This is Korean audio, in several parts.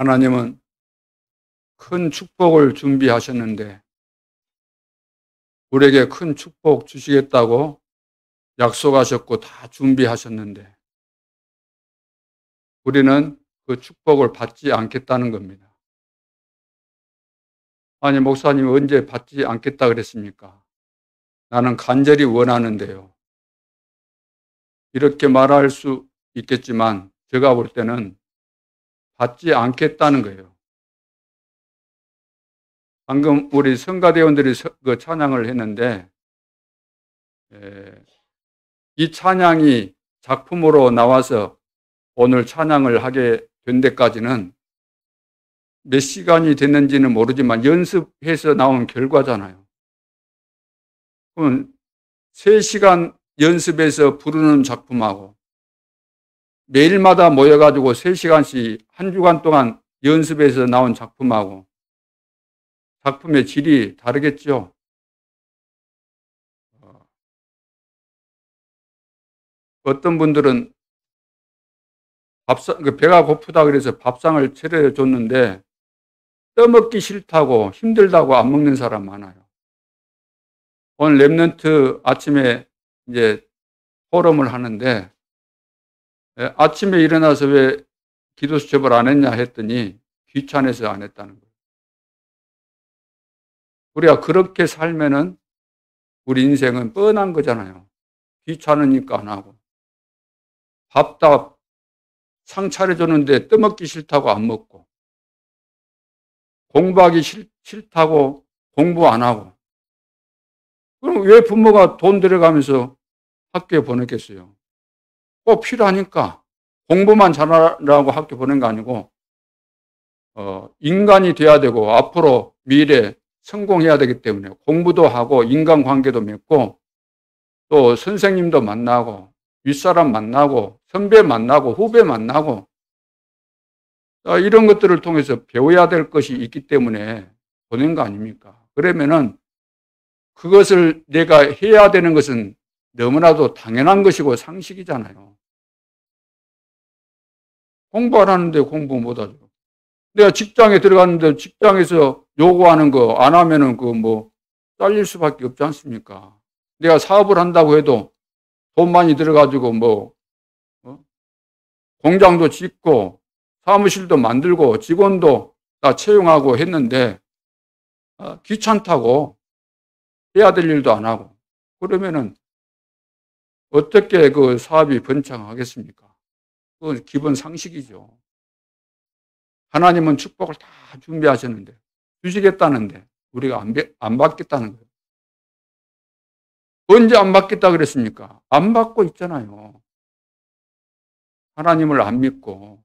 하나님은 큰 축복을 준비하셨는데 우리에게 큰 축복 주시겠다고 약속하셨고 다 준비하셨는데 우리는 그 축복을 받지 않겠다는 겁니다. 아니, 목사님 언제 받지 않겠다 그랬습니까? 나는 간절히 원하는데요. 이렇게 말할 수 있겠지만 제가 볼 때는 받지 않겠다는 거예요. 방금 우리 성가대원들이 그 찬양을 했는데 이 찬양이 작품으로 나와서 오늘 찬양을 하게 된 데까지는 몇 시간이 됐는지는 모르지만 연습해서 나온 결과잖아요. 그럼 3시간 연습해서 부르는 작품하고 매일마다 모여가지고 3시간씩 한 주간 동안 연습해서 나온 작품하고 작품의 질이 다르겠죠. 어떤 분들은 배가 고프다 그래서 밥상을 차려줬는데 떠먹기 싫다고 힘들다고 안 먹는 사람 많아요. 오늘 랩런트 아침에 이제 포럼을 하는데 아침에 일어나서 왜 기도 수첩을 안 했냐 했더니 귀찮아서 안 했다는 거예요. 우리가 그렇게 살면은 우리 인생은 뻔한 거잖아요. 귀찮으니까 안 하고. 밥다 상 차려줬는데 떠먹기 싫다고 안 먹고. 공부하기 싫다고 공부 안 하고. 그럼 왜 부모가 돈 들여가면서 학교에 보냈겠어요? 꼭 필요하니까. 공부만 잘하라고 학교 보낸 거 아니고 인간이 돼야 되고 앞으로 미래 성공해야 되기 때문에 공부도 하고 인간관계도 맺고 또 선생님도 만나고 윗사람 만나고 선배 만나고 후배 만나고 이런 것들을 통해서 배워야 될 것이 있기 때문에 보낸 거 아닙니까? 그러면은 그것을 내가 해야 되는 것은 너무나도 당연한 것이고 상식이잖아요. 공부 안 하는데 공부 못 하죠. 내가 직장에 들어갔는데 직장에서 요구하는 거 안 하면은 잘릴 수밖에 없지 않습니까? 내가 사업을 한다고 해도 돈 많이 들어가지고 공장도 짓고 사무실도 만들고 직원도 다 채용하고 했는데 귀찮다고 해야 될 일도 안 하고 그러면은 어떻게 그 사업이 번창하겠습니까? 그건 기본 상식이죠. 하나님은 축복을 다 준비하셨는데 주시겠다는데 우리가 안 받겠다는 거예요. 언제 안 받겠다 그랬습니까? 안 받고 있잖아요. 하나님을 안 믿고.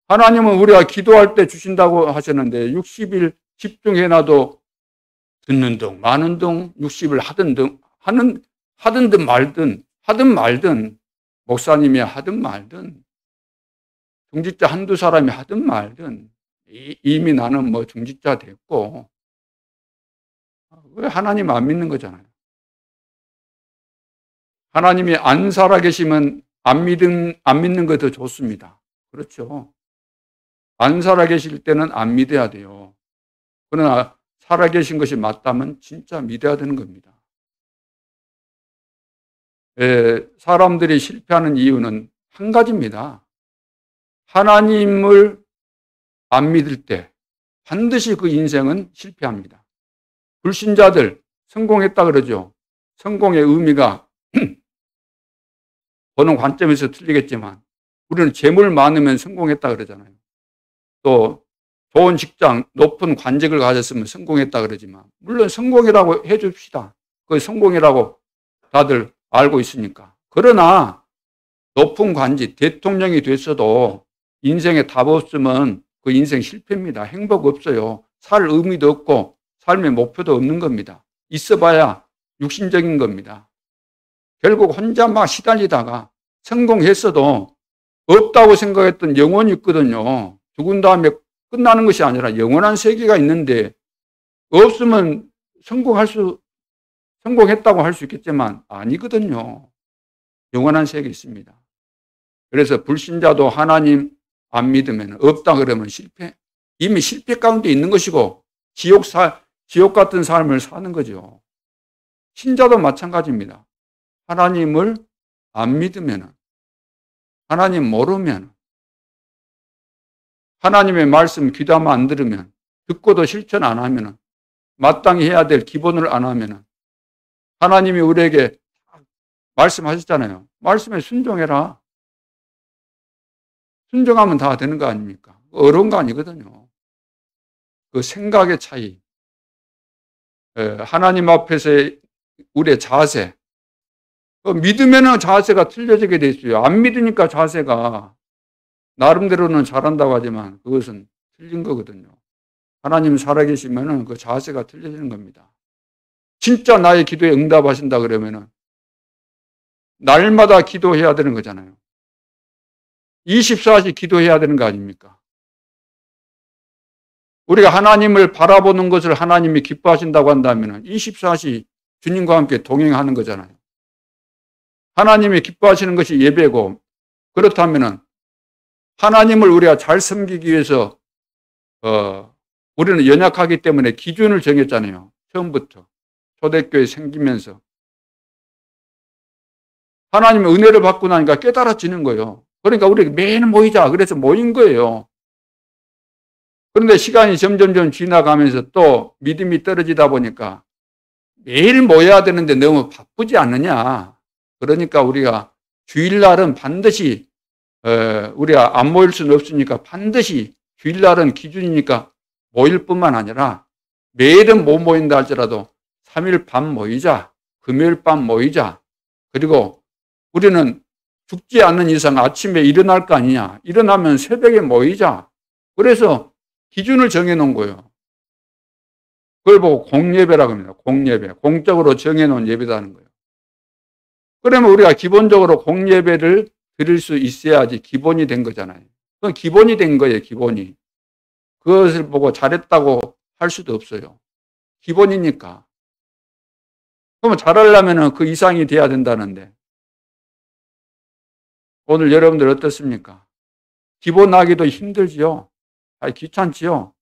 하나님은 우리가 기도할 때 주신다고 하셨는데 60일 집중해놔도 듣는 등 많은 등 60일 하든 말든 목사님이 하든 말든 중직자 한두 사람이 하든 말든 이미 나는 중직자 됐고 왜 하나님 안 믿는 거잖아요. 하나님이 안 살아계시면 안 믿는 거 더 좋습니다. 그렇죠. 안 살아계실 때는 안 믿어야 돼요. 그러나 살아계신 것이 맞다면 진짜 믿어야 되는 겁니다. 사람들이 실패하는 이유는 한 가지입니다. 하나님을 안 믿을 때 반드시 그 인생은 실패합니다. 불신자들 성공했다 그러죠. 성공의 의미가 보는 관점에서 틀리겠지만 우리는 재물 많으면 성공했다 그러잖아요. 또 좋은 직장, 높은 관직을 가졌으면 성공했다 그러지만 물론 성공이라고 해 줍시다. 그 성공이라고 다들 알고 있으니까. 그러나 높은 관직, 대통령이 됐어도 인생에 답 없으면 그 인생 실패입니다. 행복 없어요. 살 의미도 없고 삶의 목표도 없는 겁니다. 있어봐야 육신적인 겁니다. 결국 혼자 막 시달리다가 성공했어도 없다고 생각했던 영혼이 있거든요. 죽은 다음에 끝나는 것이 아니라 영원한 세계가 있는데 없으면 성공했다고 할 수 있겠지만 아니거든요. 영원한 세계 있습니다. 그래서 불신자도 하나님 안 믿으면, 없다 그러면 실패. 이미 실패 가운데 있는 것이고 지옥 같은 삶을 사는 거죠. 신자도 마찬가지입니다. 하나님을 안 믿으면, 하나님 모르면, 하나님의 말씀 귀담아 안 들으면, 듣고도 실천 안 하면, 마땅히 해야 될 기본을 안 하면, 하나님이 우리에게 말씀하셨잖아요. 말씀에 순종해라. 순종하면 다 되는 거 아닙니까? 어려운 거 아니거든요. 그 생각의 차이, 하나님 앞에서의 우리의 자세, 믿으면 자세가 틀려지게 돼 있어요. 안 믿으니까 자세가 나름대로는 잘한다고 하지만 그것은 틀린 거거든요. 하나님 살아계시면 그 자세가 틀려지는 겁니다. 진짜 나의 기도에 응답하신다 그러면은 날마다 기도해야 되는 거잖아요. 24시 기도해야 되는 거 아닙니까? 우리가 하나님을 바라보는 것을 하나님이 기뻐하신다고 한다면 24시 주님과 함께 동행하는 거잖아요. 하나님이 기뻐하시는 것이 예배고, 그렇다면 하나님을 우리가 잘 섬기기 위해서 우리는 연약하기 때문에 기준을 정했잖아요. 처음부터 초대교회 생기면서 하나님의 은혜를 받고 나니까 깨달아지는 거예요. 그러니까 우리 매일 모이자 그래서 모인 거예요. 그런데 시간이 점점 지나가면서 또 믿음이 떨어지다 보니까 매일 모여야 되는데 너무 바쁘지 않느냐. 그러니까 우리가 주일날은 반드시 우리가 안 모일 수는 없으니까 반드시 주일날은 기준이니까 모일 뿐만 아니라 매일은 못 모인다 할지라도 3일 밤 모이자, 금요일 밤 모이자. 그리고 우리는 죽지 않는 이상 아침에 일어날 거 아니냐. 일어나면 새벽에 모이자. 그래서 기준을 정해놓은 거예요. 그걸 보고 공예배라고 합니다. 공예배. 공적으로 정해놓은 예배라는 거예요. 그러면 우리가 기본적으로 공예배를 드릴 수 있어야지 기본이 된 거잖아요. 그건 기본이 된 거예요, 기본이. 그것을 보고 잘했다고 할 수도 없어요. 기본이니까. 그러면 잘하려면 그 이상이 돼야 된다는데. 오늘 여러분들 어떻습니까? 기본하기도 힘들지요? 아이, 귀찮지요?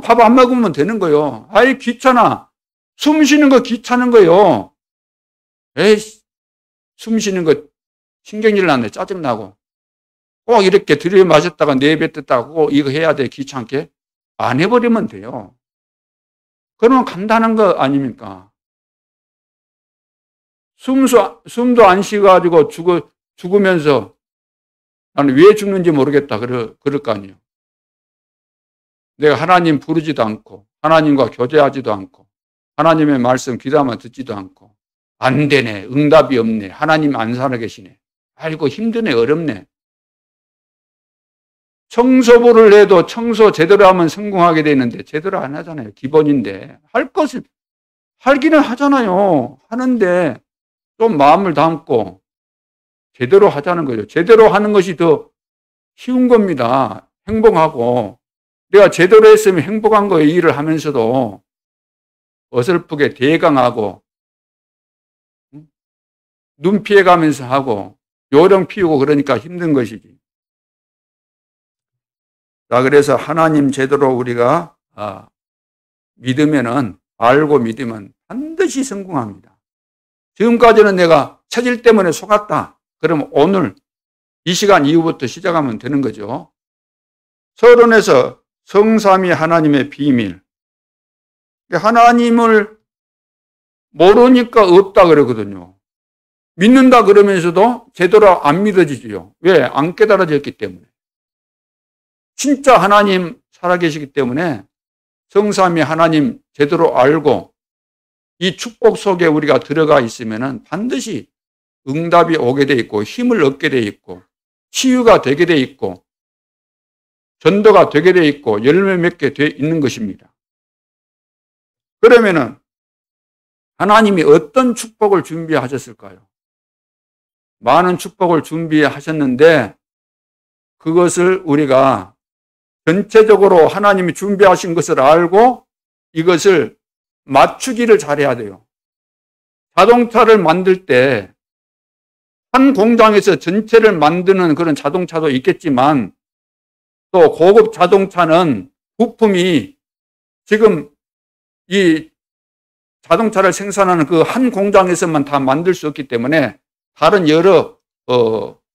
밥 안 먹으면 되는 거요. 아이, 귀찮아. 숨 쉬는 거 귀찮은 거요. 에이, 숨 쉬는 거 신경질 나네. 짜증나고. 꼭 이렇게 들이마셨다가 내뱉었다고 이거 해야 돼. 귀찮게. 안 해버리면 돼요. 그러면 간단한 거 아닙니까? 숨도 안 쉬어가지고 죽으면서 나는 왜 죽는지 모르겠다. 그럴 거 아니에요. 내가 하나님 부르지도 않고 하나님과 교제하지도 않고 하나님의 말씀 귀담아 듣지도 않고 안 되네. 응답이 없네. 하나님 안 살아계시네. 아이고 힘드네. 어렵네. 청소부를 해도 청소 제대로 하면 성공하게 되는데 제대로 안 하잖아요. 기본인데. 할 것을 하기는 하잖아요. 하는데 좀 마음을 담고 제대로 하자는 거죠. 제대로 하는 것이 더 쉬운 겁니다. 행복하고. 내가 제대로 했으면 행복한 거예요. 일을 하면서도 어설프게 대강하고 눈 피해가면서 하고 요령 피우고 그러니까 힘든 것이지. 자, 그래서 하나님 제대로 우리가 믿으면은, 알고 믿으면 반드시 성공합니다. 지금까지는 내가 체질 때문에 속았다. 그러면 오늘 이 시간 이후부터 시작하면 되는 거죠. 서론에서 성삼위 하나님의 비밀. 하나님을 모르니까 없다 그러거든요. 믿는다 그러면서도 제대로 안 믿어지죠. 왜? 안 깨달아졌기 때문에. 진짜 하나님 살아계시기 때문에 성삼위 하나님 제대로 알고 이 축복 속에 우리가 들어가 있으면 반드시 응답이 오게 돼 있고 힘을 얻게 돼 있고 치유가 되게 돼 있고 전도가 되게 돼 있고 열매 맺게 돼 있는 것입니다. 그러면은 하나님이 어떤 축복을 준비하셨을까요? 많은 축복을 준비하셨는데 그것을 우리가 전체적으로 하나님이 준비하신 것을 알고 이것을 맞추기를 잘해야 돼요. 자동차를 만들 때 한 공장에서 전체를 만드는 그런 자동차도 있겠지만 또 고급 자동차는 부품이 지금 이 자동차를 생산하는 그 한 공장에서만 다 만들 수 없기 때문에 다른 여러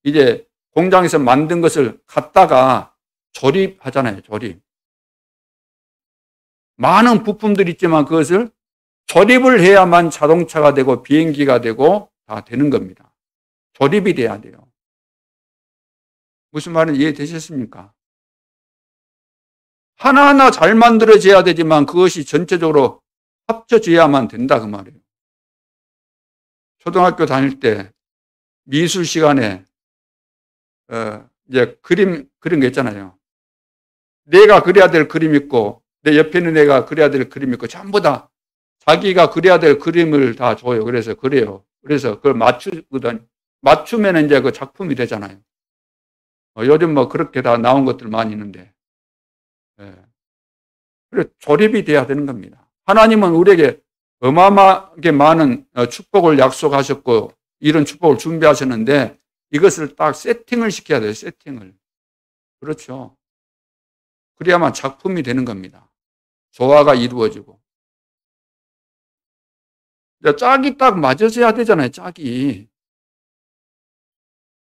이제 공장에서 만든 것을 갖다가 조립하잖아요. 조립. 많은 부품들이 있지만 그것을 조립을 해야만 자동차가 되고 비행기가 되고 다 되는 겁니다. 조립이 돼야 돼요. 무슨 말인지 이해되셨습니까? 하나하나 잘 만들어져야 되지만 그것이 전체적으로 합쳐져야만 된다 그 말이에요. 초등학교 다닐 때 미술 시간에 이제 그림 그런 거 있잖아요. 내가 그려야 될 그림 있고 내 옆에 있는 애가 그려야 될 그림 있고 전부 다 자기가 그려야 될 그림을 다 줘요. 그래서 그래요. 그래서 그걸 맞추거든. 맞추면 이제 그 작품이 되잖아요. 요즘 뭐 그렇게 다 나온 것들 많이 있는데. 그래 조립이 돼야 되는 겁니다. 하나님은 우리에게 어마어마하게 많은 축복을 약속하셨고 이런 축복을 준비하셨는데 이것을 딱 세팅을 시켜야 돼요. 세팅을. 그렇죠. 그래야만 작품이 되는 겁니다. 조화가 이루어지고. 짝이 딱 맞아져야 되잖아요. 짝이.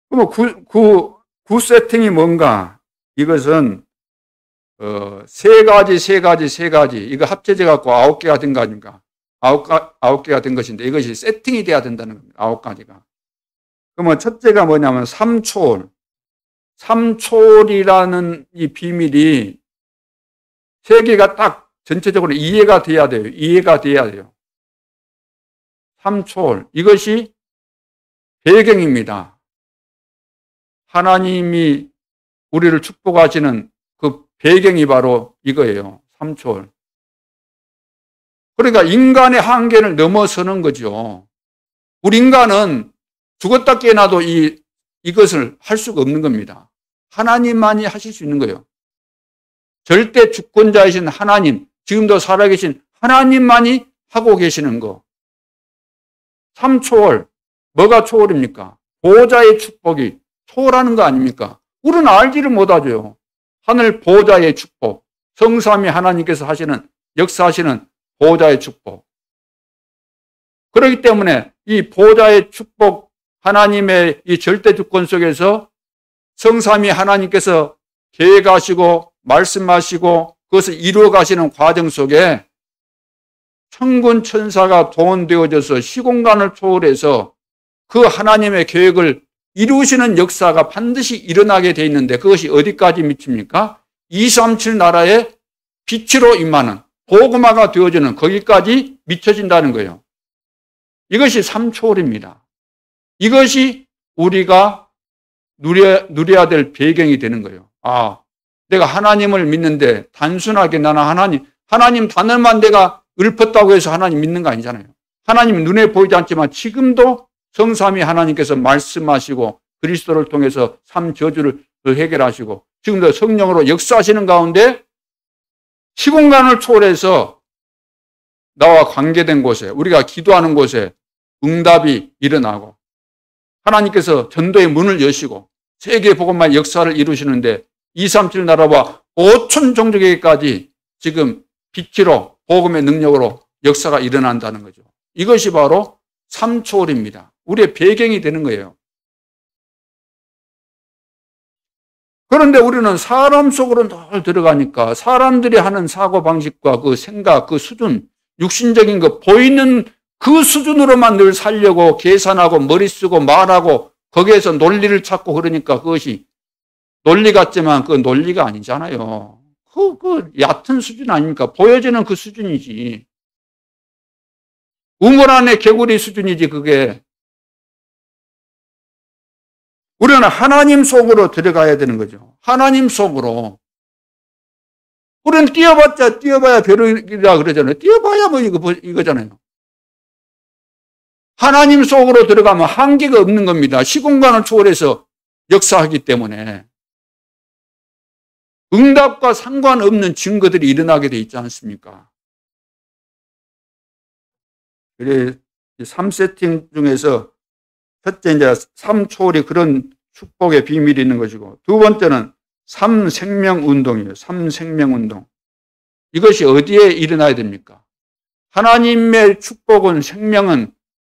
그럼 구 세팅이 뭔가? 이것은 세 가지 이거 합쳐져 갖고 9개가 된 거 아닙니까? 9개가 된 것인데 이것이 세팅이 돼야 된다는 겁니다. 9가지가. 그러면 첫째가 뭐냐면 삼초월. 삼초월이라는 이 비밀이 세 개가 딱 전체적으로 이해가 돼야 돼요. 이해가 돼야 돼요. 삼초월. 이것이 배경입니다. 하나님이 우리를 축복하시는 그 배경이 바로 이거예요. 삼초월. 그러니까 인간의 한계를 넘어서는 거죠. 우리 인간은 죽었다 깨어나도 이것을 할 수가 없는 겁니다. 하나님만이 하실 수 있는 거예요. 절대 주권자이신 하나님, 지금도 살아계신 하나님만이 하고 계시는 거. 삼초월. 뭐가 초월입니까? 보호자의 축복이 초월하는 거 아닙니까? 우리는 알지를 못하죠. 하늘 보호자의 축복. 성삼위 하나님께서 하시는, 역사하시는 보호자의 축복. 그렇기 때문에 이 보호자의 축복, 하나님의 이 절대 주권 속에서 성삼위 하나님께서 계획하시고 말씀하시고 그것을 이루어 가시는 과정 속에 천군 천사가 동원되어져서 시공간을 초월해서 그 하나님의 계획을 이루시는 역사가 반드시 일어나게 돼 있는데 그것이 어디까지 미칩니까? 237 나라의 빛으로 임하는 복음화가 되어지는 거기까지 미쳐진다는 거예요. 이것이 삼초월입니다. 이것이 우리가 누려야 될 배경이 되는 거예요. 아, 내가 하나님을 믿는데 단순하게 나는 하나님 단어만 내가 읊었다고 해서 하나님 믿는 거 아니잖아요. 하나님은 눈에 보이지 않지만 지금도 성삼위 하나님께서 말씀하시고 그리스도를 통해서 삶 저주를 해결하시고 지금도 성령으로 역사하시는 가운데 시공간을 초월해서 나와 관계된 곳에 우리가 기도하는 곳에 응답이 일어나고 하나님께서 전도의 문을 여시고 세계 복음화의 역사를 이루시는데 237 나라와 5천 종족에게까지 지금 빛으로 복음의 능력으로 역사가 일어난다는 거죠. 이것이 바로 삼초월입니다. 우리의 배경이 되는 거예요. 그런데 우리는 사람 속으로 늘 들어가니까 사람들이 하는 사고방식과 그 생각, 그 수준, 육신적인 거 보이는 그 수준으로만 늘 살려고 계산하고 머리 쓰고 말하고 거기에서 논리를 찾고 그러니까 그것이 논리 같지만 그 논리가 아니잖아요. 그 얕은 수준 아닙니까? 보여지는 그 수준이지. 우물 안에 개구리 수준이지 그게. 우리는 하나님 속으로 들어가야 되는 거죠. 하나님 속으로. 우리는 뛰어봐야 벼룩이라 그러잖아요. 뛰어봐야 뭐 이거잖아요. 하나님 속으로 들어가면 한계가 없는 겁니다. 시공간을 초월해서 역사하기 때문에. 응답과 상관없는 증거들이 일어나게 돼 있지 않습니까? 그래, 3세팅 중에서 첫째, 이제 3초월이 그런 축복의 비밀이 있는 것이고, 두 번째는 삼생명운동이에요. 삼생명운동. 이것이 어디에 일어나야 됩니까? 하나님의 축복은, 생명은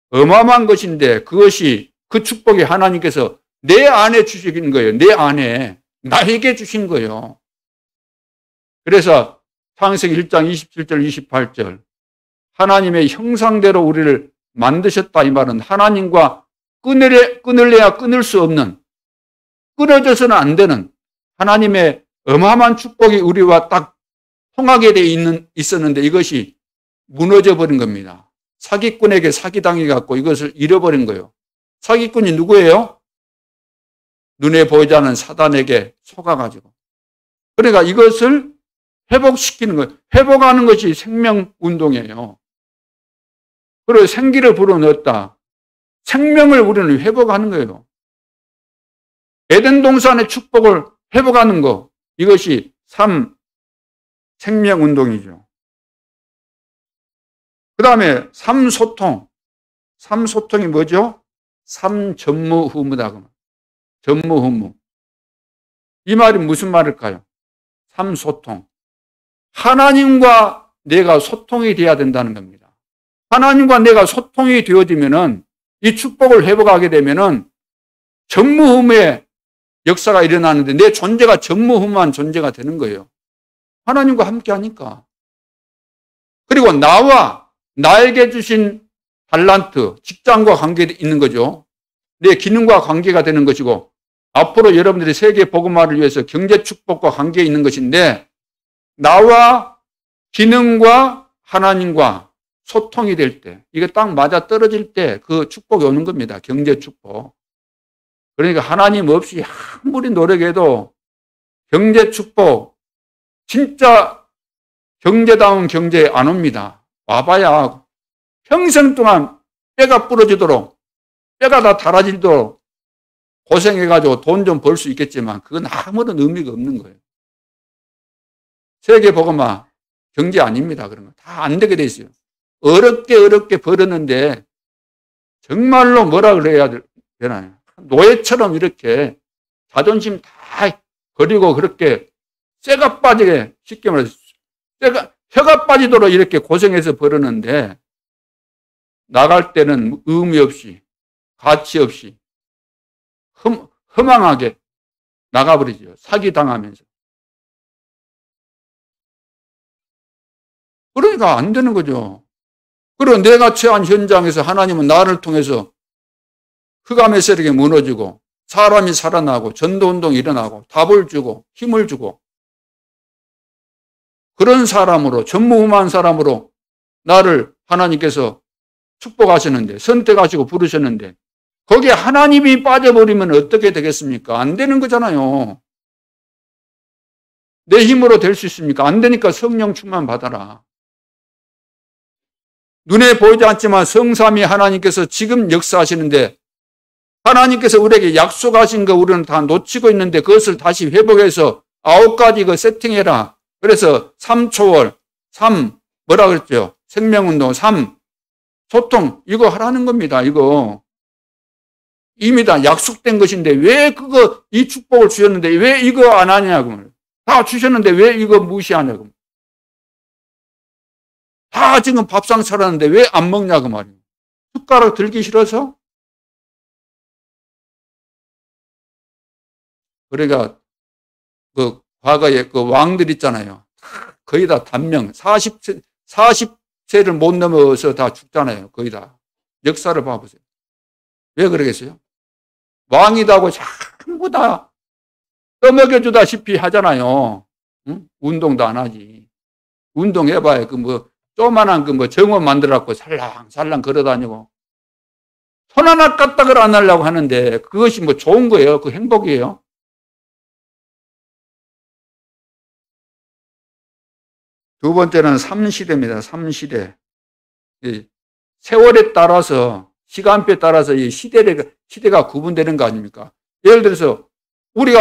어마어마한 것인데, 그것이, 그 축복이 하나님께서 내 안에 주신 거예요. 내 안에 나에게 주신 거예요. 그래서 창세기 1장 27절 28절 하나님의 형상대로 우리를 만드셨다, 이 말은 하나님과 끊을래야 끊을 수 없는, 끊어져서는 안 되는 하나님의 어마어마한 축복이 우리와 딱 통하게 돼 있었는데, 이것이 무너져 버린 겁니다. 사기꾼에게 사기당해 갖고 이것을 잃어버린 거예요. 사기꾼이 누구예요? 눈에 보이지 않는 사단에게 속아가지고. 그러니까 이것을 회복시키는 거예요. 회복하는 것이 생명운동이에요. 그리고 생기를 불어넣었다. 생명을 우리는 회복하는 거예요. 에덴 동산의 축복을 회복하는 거, 이것이 생명운동이죠. 그 다음에 삼소통. 삼소통이 뭐죠? 삼전무후무다. 전무후무. 이 말이 무슨 말일까요? 삼소통. 하나님과 내가 소통이 돼야 된다는 겁니다. 하나님과 내가 소통이 되어지면은, 이 축복을 회복하게 되면은 전무후무의 역사가 일어나는데, 내 존재가 전무후무한 존재가 되는 거예요. 하나님과 함께 하니까. 그리고 나와 나에게 주신 달란트, 직장과 관계 있는 거죠. 내 기능과 관계가 되는 것이고, 앞으로 여러분들이 세계 복음화를 위해서 경제 축복과 관계에 있는 것인데, 나와 기능과 하나님과 소통이 될 때, 이게 딱 맞아 떨어질 때 그 축복이 오는 겁니다. 경제 축복. 그러니까 하나님 없이 아무리 노력해도 경제 축복, 진짜 경제다운 경제 안 옵니다. 와봐야 평생 동안 뼈가 부러지도록, 뼈가 다 닳아지도록 고생해가지고 돈 좀 벌 수 있겠지만 그건 아무런 의미가 없는 거예요. 세계 복음화 경제 아닙니다. 그런 거 다 안 되게 돼 있어요. 어렵게 벌었는데 정말로 뭐라 그래야 되나요? 노예처럼 이렇게 자존심 다 버리고 그렇게 쇠가 빠지게, 쉽게 말해서 혀가 빠지도록 이렇게 고생해서 벌었는데, 나갈 때는 의미 없이, 가치 없이 허망하게 나가버리죠. 사기당하면서. 그러니까 안 되는 거죠. 그리고 내가 처한 현장에서 하나님은 나를 통해서 흑암의 세력이 무너지고 사람이 살아나고 전도운동이 일어나고 답을 주고 힘을 주고, 그런 사람으로, 전무후무한 사람으로 나를 하나님께서 축복하셨는데, 선택하시고 부르셨는데, 거기에 하나님이 빠져버리면 어떻게 되겠습니까? 안 되는 거잖아요. 내 힘으로 될 수 있습니까? 안 되니까 성령 충만 받아라. 눈에 보이지 않지만 성삼위 하나님께서 지금 역사하시는데, 하나님께서 우리에게 약속하신 거 우리는 다 놓치고 있는데, 그것을 다시 회복해서 9가지 그 세팅해라. 그래서 3초월, 뭐라 그랬죠? 생명운동, 소통, 이거 하라는 겁니다. 이거. 이미 다 약속된 것인데, 왜 이 축복을 주셨는데, 왜 이거 안 하냐고. 다 주셨는데, 왜 이거 무시하냐고. 다 지금 밥상 차렸는데, 왜 안 먹냐고 말이에요. 숟가락 들기 싫어서? 그러니까, 과거에 왕들 있잖아요. 거의 다 단명, 40세를 못 넘어서 다 죽잖아요. 거의 다. 역사를 봐보세요. 왜 그러겠어요? 왕이다고 전부 다 떠먹여주다시피 하잖아요. 응? 운동도 안 하지. 운동해봐야 조만한 정원 만들어갖고 살랑살랑 걸어다니고. 손 하나 까딱을 안 하려고 하는데, 그것이 좋은 거예요? 그 행복이에요? 두 번째는 삼시대입니다. 삼시대. 세월에 따라서, 시간표에 따라서 이 시대가 구분되는 거 아닙니까? 예를 들어서 우리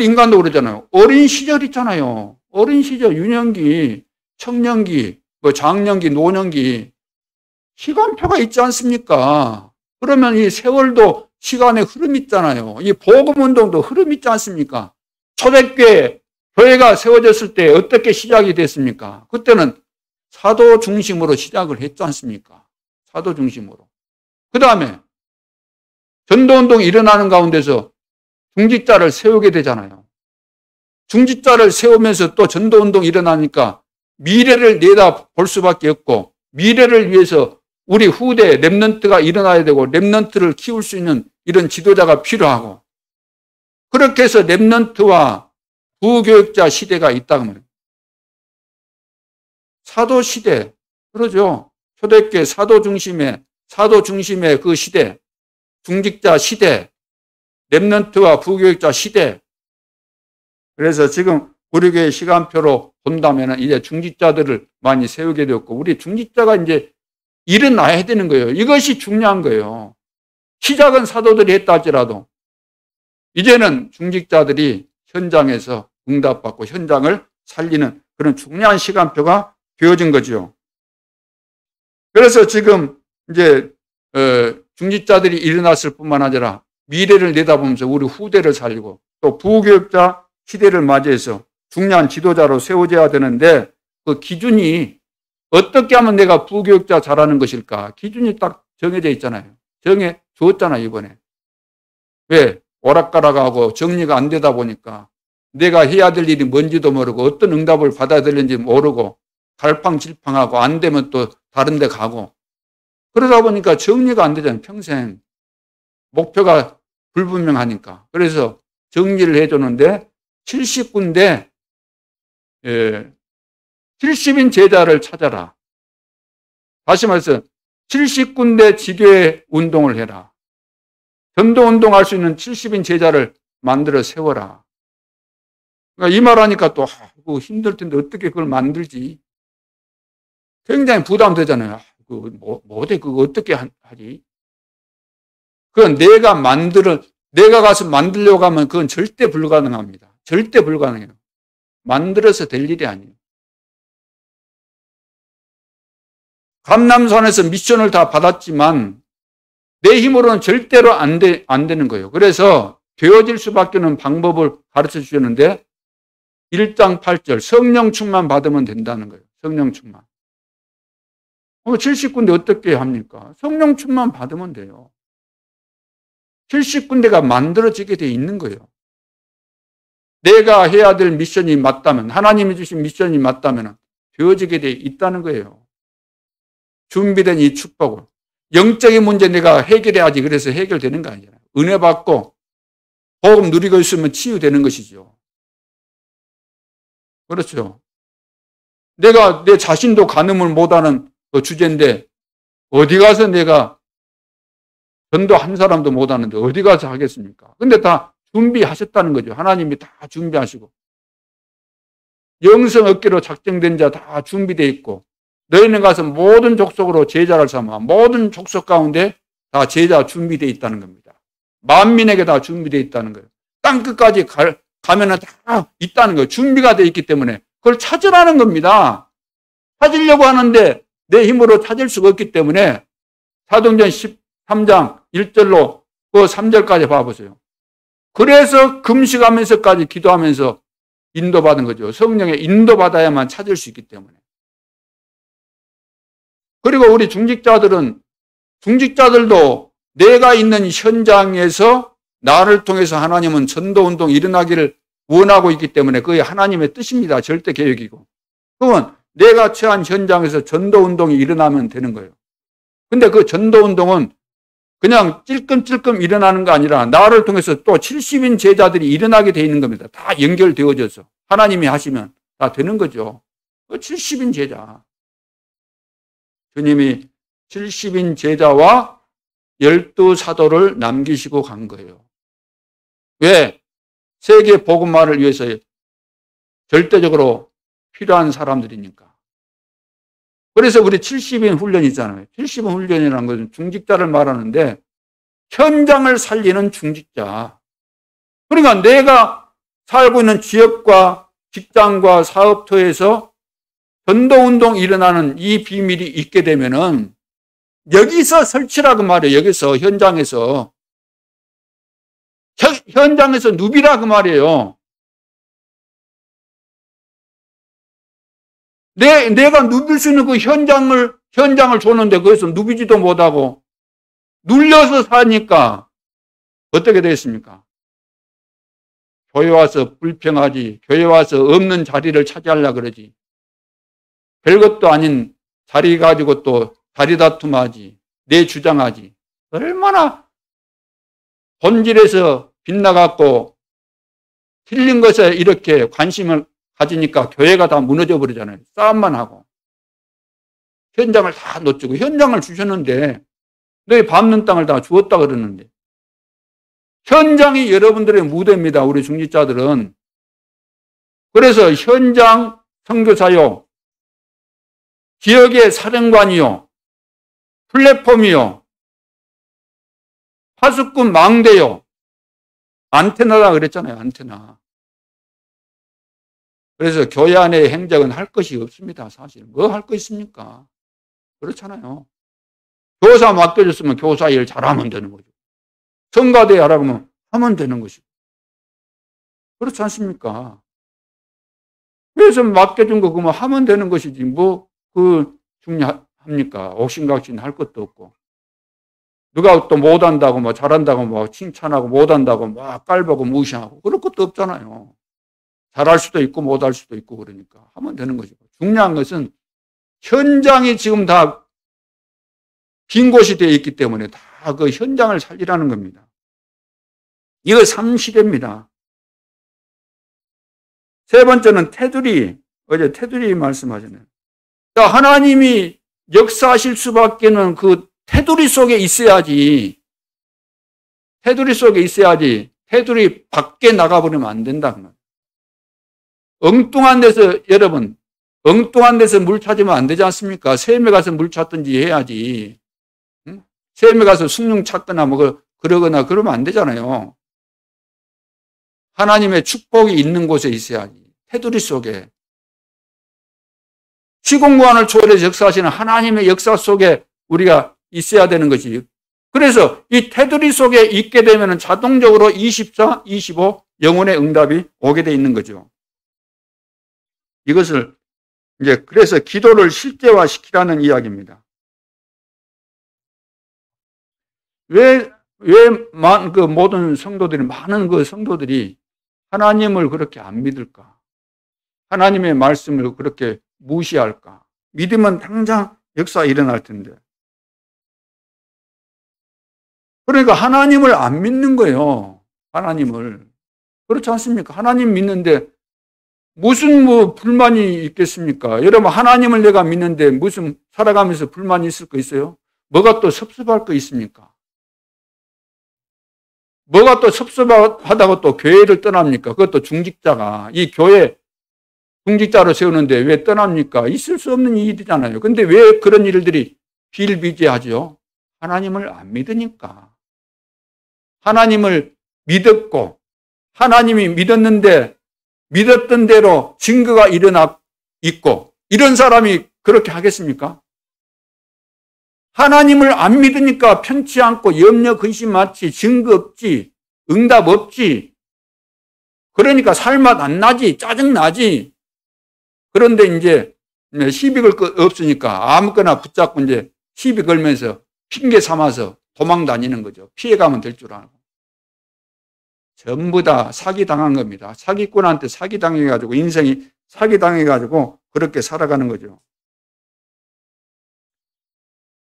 인간도 그러잖아요. 어린 시절 있잖아요. 어린 시절, 유년기, 청년기, 장년기, 노년기. 시간표가 있지 않습니까? 그러면 이 세월도 시간의 흐름이 있잖아요. 이 복음운동도 흐름이 있지 않습니까? 초대교회, 교회가 세워졌을 때 어떻게 시작이 됐습니까? 그때는 사도 중심으로 시작을 했지 않습니까? 사도 중심으로. 그 다음에 전도운동이 일어나는 가운데서 중직자를 세우게 되잖아요. 중직자를 세우면서 또 전도운동이 일어나니까 미래를 내다볼 수밖에 없고, 미래를 위해서 우리 후대 렘넌트가 일어나야 되고 렘넌트를 키울 수 있는 이런 지도자가 필요하고, 그렇게 해서 렘넌트와 부교육자 시대가 있다고 말해요. 사도 시대, 그러죠. 초대교회 사도 중심의 그 시대, 중직자 시대, 렘넌트와 부교육자 시대. 그래서 지금 우리 교회 시간표로 본다면 이제 중직자들을 많이 세우게 되었고, 우리 중직자가 이제 일어나야 되는 거예요. 이것이 중요한 거예요. 시작은 사도들이 했다 할지라도 이제는 중직자들이 현장에서 응답받고 현장을 살리는 그런 중요한 시간표가 되어진 거죠. 그래서 지금 이제 중직자들이 일어났을 뿐만 아니라 미래를 내다보면서 우리 후대를 살리고 또 부교육자 시대를 맞이해서 중요한 지도자로 세워져야 되는데, 그 기준이 어떻게 하면 내가 부교육자 잘하는 것일까? 기준이 딱 정해져 있잖아요. 정해 줬잖아요, 이번에. 왜? 오락가락하고 정리가 안 되다 보니까 내가 해야 될 일이 뭔지도 모르고 어떤 응답을 받아야 되는지 모르고 갈팡질팡하고 안 되면 또 다른 데 가고, 그러다 보니까 정리가 안 되잖아요, 평생. 목표가 불분명하니까. 그래서 정리를 해줬는데 70군데 70인 제자를 찾아라. 다시 말해서 70군데 지교회 운동을 해라. 전도운동할 수 있는 70인 제자를 만들어 세워라. 그러니까 이 말하니까 또 힘들 텐데 어떻게 그걸 만들지? 굉장히 부담되잖아요. 그거 어떻게 하지? 그건 내가 가서 만들려고 하면 그건 절대 불가능합니다. 절대 불가능해요. 만들어서 될 일이 아니에요. 감남산에서 미션을 다 받았지만 내 힘으로는 절대로 안 되는 거예요. 그래서 되어질 수밖에 없는 방법을 가르쳐 주셨는데 1장 8절 성령 충만 받으면 된다는 거예요. 성령 충만. 70군데 어떻게 합니까? 성령 충만 받으면 돼요. 70군데가 만들어지게 돼 있는 거예요. 내가 해야 될 미션이 맞다면, 하나님이 주신 미션이 맞다면 되어지게 돼 있다는 거예요. 준비된 이 축복을. 영적인 문제 내가 해결해야지 그래서 해결되는 거 아니잖아요. 은혜 받고 복음 누리고 있으면 치유되는 것이죠. 그렇죠. 내가 내 자신도 가늠을 못하는 그 주제인데 어디 가서 내가 전도 한 사람도 못하는데 어디 가서 하겠습니까? 근데 다 준비하셨다는 거죠. 하나님이 다 준비하시고 영성 얻기로 작정된 자 다 준비되어 있고, 너희는 가서 모든 족속으로 제자를 삼아. 모든 족속 가운데 다 제자 준비되어 있다는 겁니다. 만민에게 다 준비되어 있다는 거예요. 땅끝까지 가면은 다 있다는 거예요. 준비가 되어 있기 때문에 그걸 찾으라는 겁니다. 찾으려고 하는데 내 힘으로 찾을 수가 없기 때문에 사도행전 13장 1절로 그 3절까지 봐보세요. 그래서 금식하면서까지 기도하면서 인도받은 거죠. 성령의 인도받아야만 찾을 수 있기 때문에. 그리고 우리 중직자들도 내가 있는 현장에서 나를 통해서 하나님은 전도운동이 일어나기를 원하고 있기 때문에 그게 하나님의 뜻입니다. 절대 계획이고. 그건 내가 처한 현장에서 전도운동이 일어나면 되는 거예요. 근데 그 전도운동은 그냥 찔끔찔끔 일어나는 거 아니라 나를 통해서 또 70인 제자들이 일어나게 돼 있는 겁니다. 다 연결되어져서 하나님이 하시면 다 되는 거죠. 70인 제자. 주님이 70인 제자와 12사도를 남기시고 간 거예요. 왜? 세계 복음화를 위해서 절대적으로 필요한 사람들이니까. 그래서 우리 70인 훈련이 있잖아요. 70인 훈련이라는 것은 중직자를 말하는데 현장을 살리는 중직자. 그러니까 내가 살고 있는 지역과 직장과 사업터에서 전도운동이 일어나는 이 비밀이 있게 되면은 여기서 설치라고 말이에요. 여기서 현장에서 누비라고 말이에요. 내가 누빌 수 있는 그 현장을 줬는데 거기서 누비지도 못하고 눌려서 사니까 어떻게 되겠습니까? 교회 와서 불평하지, 교회 와서 없는 자리를 차지하려고 그러지. 별것도 아닌 자리 가지고 또 자리 다툼하지, 내 주장하지. 얼마나 본질에서 빗나갔고 틀린 것에 이렇게 관심을 가지니까 교회가 다 무너져 버리잖아요. 싸움만 하고. 현장을 다 놓치고, 현장을 주셨는데 너희 밟는 땅을 다 주었다 그러는데, 현장이 여러분들의 무대입니다. 우리 중직자들은. 그래서 현장 선교사요, 지역의 사령관이요, 플랫폼이요, 파수꾼 망대요, 안테나라 그랬잖아요. 안테나. 그래서 교회 안의 행적은 할 것이 없습니다. 사실 뭐 할 거 있습니까? 그렇잖아요. 교사 맡겨줬으면 교사 일 잘하면 되는 거죠. 성가대 하라고 하면 되는 것이고. 그렇지 않습니까? 그래서 맡겨준 거 그러면 하면 되는 것이지 뭐 그 중요합니까? 옥신각신 할 것도 없고. 누가 또 못한다고 뭐 잘한다고 뭐 칭찬하고 못한다고 막 깔보고 무시하고 그럴 것도 없잖아요. 잘할 수도 있고 못할 수도 있고 그러니까 하면 되는 거죠. 중요한 것은 현장이 지금 다 빈 곳이 되어 있기 때문에 다 그 현장을 살리라는 겁니다. 이거 3시대입니다. 세 번째는 테두리. 어제 테두리 말씀하셨네요. 하나님이 역사하실 수밖에는 그 테두리 속에 있어야지. 테두리 속에 있어야지. 테두리 밖에 나가버리면 안 된다. 엉뚱한 데서, 여러분, 엉뚱한 데서 물 찾으면 안 되지 않습니까? 샘에 가서 물 찾든지 해야지. 응? 샘에 가서 숭늉 찾거나 뭐 그러거나 그러면 안 되잖아요. 하나님의 축복이 있는 곳에 있어야지. 테두리 속에. 시공간을 초월해서 역사하시는 하나님의 역사 속에 우리가 있어야 되는 것이. 그래서 이 테두리 속에 있게 되면 자동적으로 24, 25 영혼의 응답이 오게 돼 있는 거죠. 이것을 이제 그래서 기도를 실제화시키라는 이야기입니다. 왜 그 모든 성도들이, 많은 그 성도들이 하나님을 그렇게 안 믿을까? 하나님의 말씀을 그렇게 무시할까? 믿으면 당장 역사 일어날 텐데. 그러니까 하나님을 안 믿는 거예요. 하나님을. 그렇지 않습니까? 하나님 믿는데 무슨 뭐 불만이 있겠습니까? 여러분, 하나님을 내가 믿는데 무슨 살아가면서 불만이 있을 거 있어요? 뭐가 또 섭섭할 거 있습니까? 뭐가 또 섭섭하다고 또 교회를 떠납니까? 그것도 중직자가. 이 교회 중직자로 세우는데 왜 떠납니까? 있을 수 없는 일이잖아요. 근데 왜 그런 일들이 비일비재하죠? 하나님을 안 믿으니까. 하나님을 믿었고, 하나님이 믿었는데 믿었던 대로 증거가 일어나 있고, 이런 사람이 그렇게 하겠습니까? 하나님을 안 믿으니까 편치 않고 염려 근심 많지, 증거 없지, 응답 없지. 그러니까 살맛 안 나지, 짜증 나지. 그런데 이제 시비 걸 거 없으니까 아무거나 붙잡고 이제 시비 걸면서 핑계 삼아서 도망 다니는 거죠. 피해가면 될 줄 알고. 전부 다 사기당한 겁니다. 사기꾼한테 사기당해가지고 인생이 사기당해가지고 그렇게 살아가는 거죠.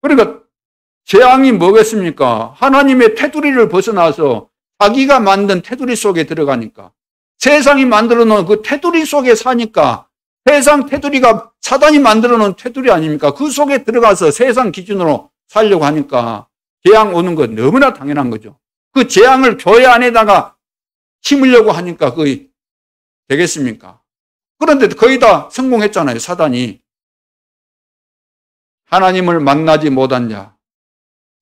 그러니까 재앙이 뭐겠습니까? 하나님의 테두리를 벗어나서 자기가 만든 테두리 속에 들어가니까, 세상이 만들어 놓은 그 테두리 속에 사니까, 세상 테두리가 사단이 만들어 놓은 테두리 아닙니까? 그 속에 들어가서 세상 기준으로 살려고 하니까 재앙 오는 건 너무나 당연한 거죠. 그 재앙을 교회 안에다가 심으려고 하니까 그게 되겠습니까? 그런데 거의 다 성공했잖아요, 사단이. 하나님을 만나지 못한 자,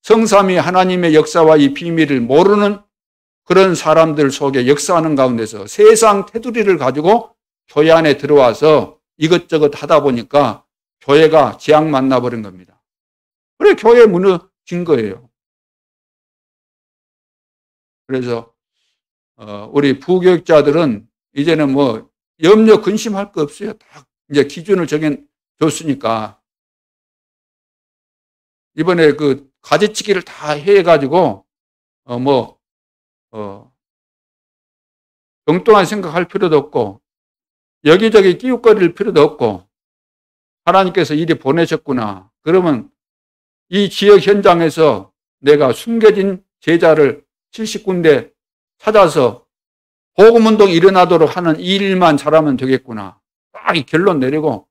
성삼위 하나님의 역사와 이 비밀을 모르는 그런 사람들 속에 역사하는 가운데서 세상 테두리를 가지고 교회 안에 들어와서 이것저것 하다 보니까 교회가 재앙 만나버린 겁니다. 그래 교회 무너진 거예요. 그래서 우리 부교육자들은 이제는 뭐 염려 근심할 거 없어요. 다 이제 기준을 줬으니까 이번에 그 가지치기를 다 해가지고 엉뚱한 생각할 필요도 없고 여기저기 끼웃거릴 필요도 없고 하나님께서 이리 보내셨구나. 그러면 이 지역 현장에서 내가 숨겨진 제자를 70군데 찾아서 복음운동 일어나도록 하는 이 일만 잘하면 되겠구나. 딱 이 결론 내리고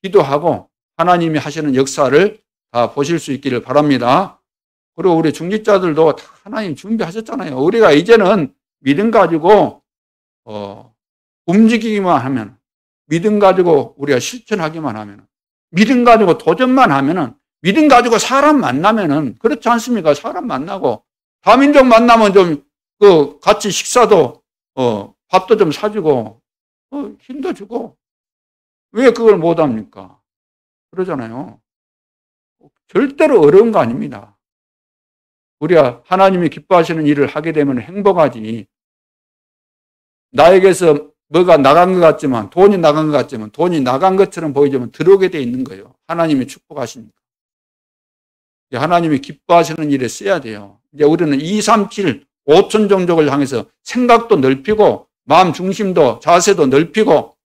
기도하고 하나님이 하시는 역사를 다 보실 수 있기를 바랍니다. 그리고 우리 중직자들도 다 하나님 준비하셨잖아요. 우리가 이제는 믿음 가지고 움직이기만 하면, 믿음 가지고 우리가 실천하기만 하면, 믿음 가지고 도전만 하면은, 믿음 가지고 사람 만나면은, 그렇지 않습니까? 사람 만나고 다민족 만나면 좀 같이 식사도 밥도 좀 사주고 힘도 주고 왜 그걸 못합니까? 그러잖아요. 절대로 어려운 거 아닙니다. 우리가 하나님이 기뻐하시는 일을 하게 되면 행복하지. 나에게서 뭐가 나간 것 같지만, 돈이 나간 것 같지만, 돈이 나간 것처럼 보이지만 들어오게 돼 있는 거예요. 하나님이 축복하시니까. 하나님이 기뻐하시는 일에 써야 돼요. 이제 우리는 237, 5천 종족을 향해서 생각도 넓히고, 마음 중심도, 자세도 넓히고,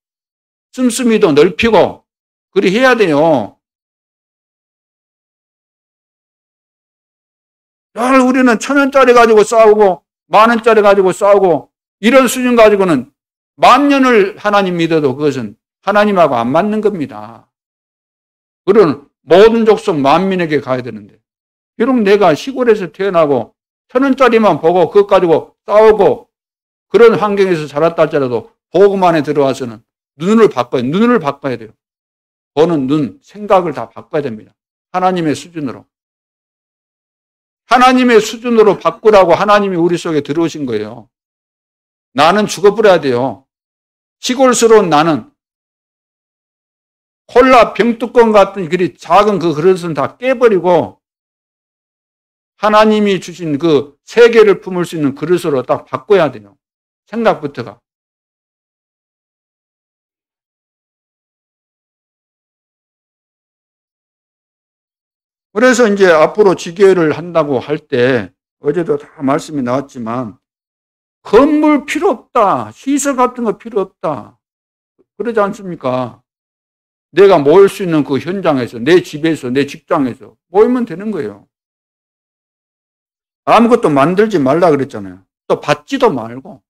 씀씀이도 넓히고, 그리 해야 돼요. 늘 우리는 1,000원짜리 가지고 싸우고, 10,000원짜리 가지고 싸우고, 이런 수준 가지고는 10,000년을 하나님 믿어도 그것은 하나님하고 안 맞는 겁니다. 그런 모든 족속 만민에게 가야 되는데, 비록 내가 시골에서 태어나고 1,000원짜리만 보고 그것 가지고 싸우고 그런 환경에서 자랐다 할지라도 복음 안에 들어와서는 눈을 바꿔야 돼요. 보는 눈, 생각을 다 바꿔야 됩니다. 하나님의 수준으로. 하나님의 수준으로 바꾸라고 하나님이 우리 속에 들어오신 거예요. 나는 죽어버려야 돼요. 시골스러운 나는 콜라 병뚜껑 같은 그리 작은 그 그릇은 다 깨버리고 하나님이 주신 그 세계를 품을 수 있는 그릇으로 딱 바꿔야 돼요. 생각부터가. 그래서 이제 앞으로 지교회를 한다고 할 때 어제도 다 말씀이 나왔지만 건물 필요 없다. 시설 같은 거 필요 없다. 그러지 않습니까? 내가 모일 수 있는 그 현장에서, 내 집에서, 내 직장에서 모이면 되는 거예요. 아무것도 만들지 말라 그랬잖아요. 또 받지도 말고.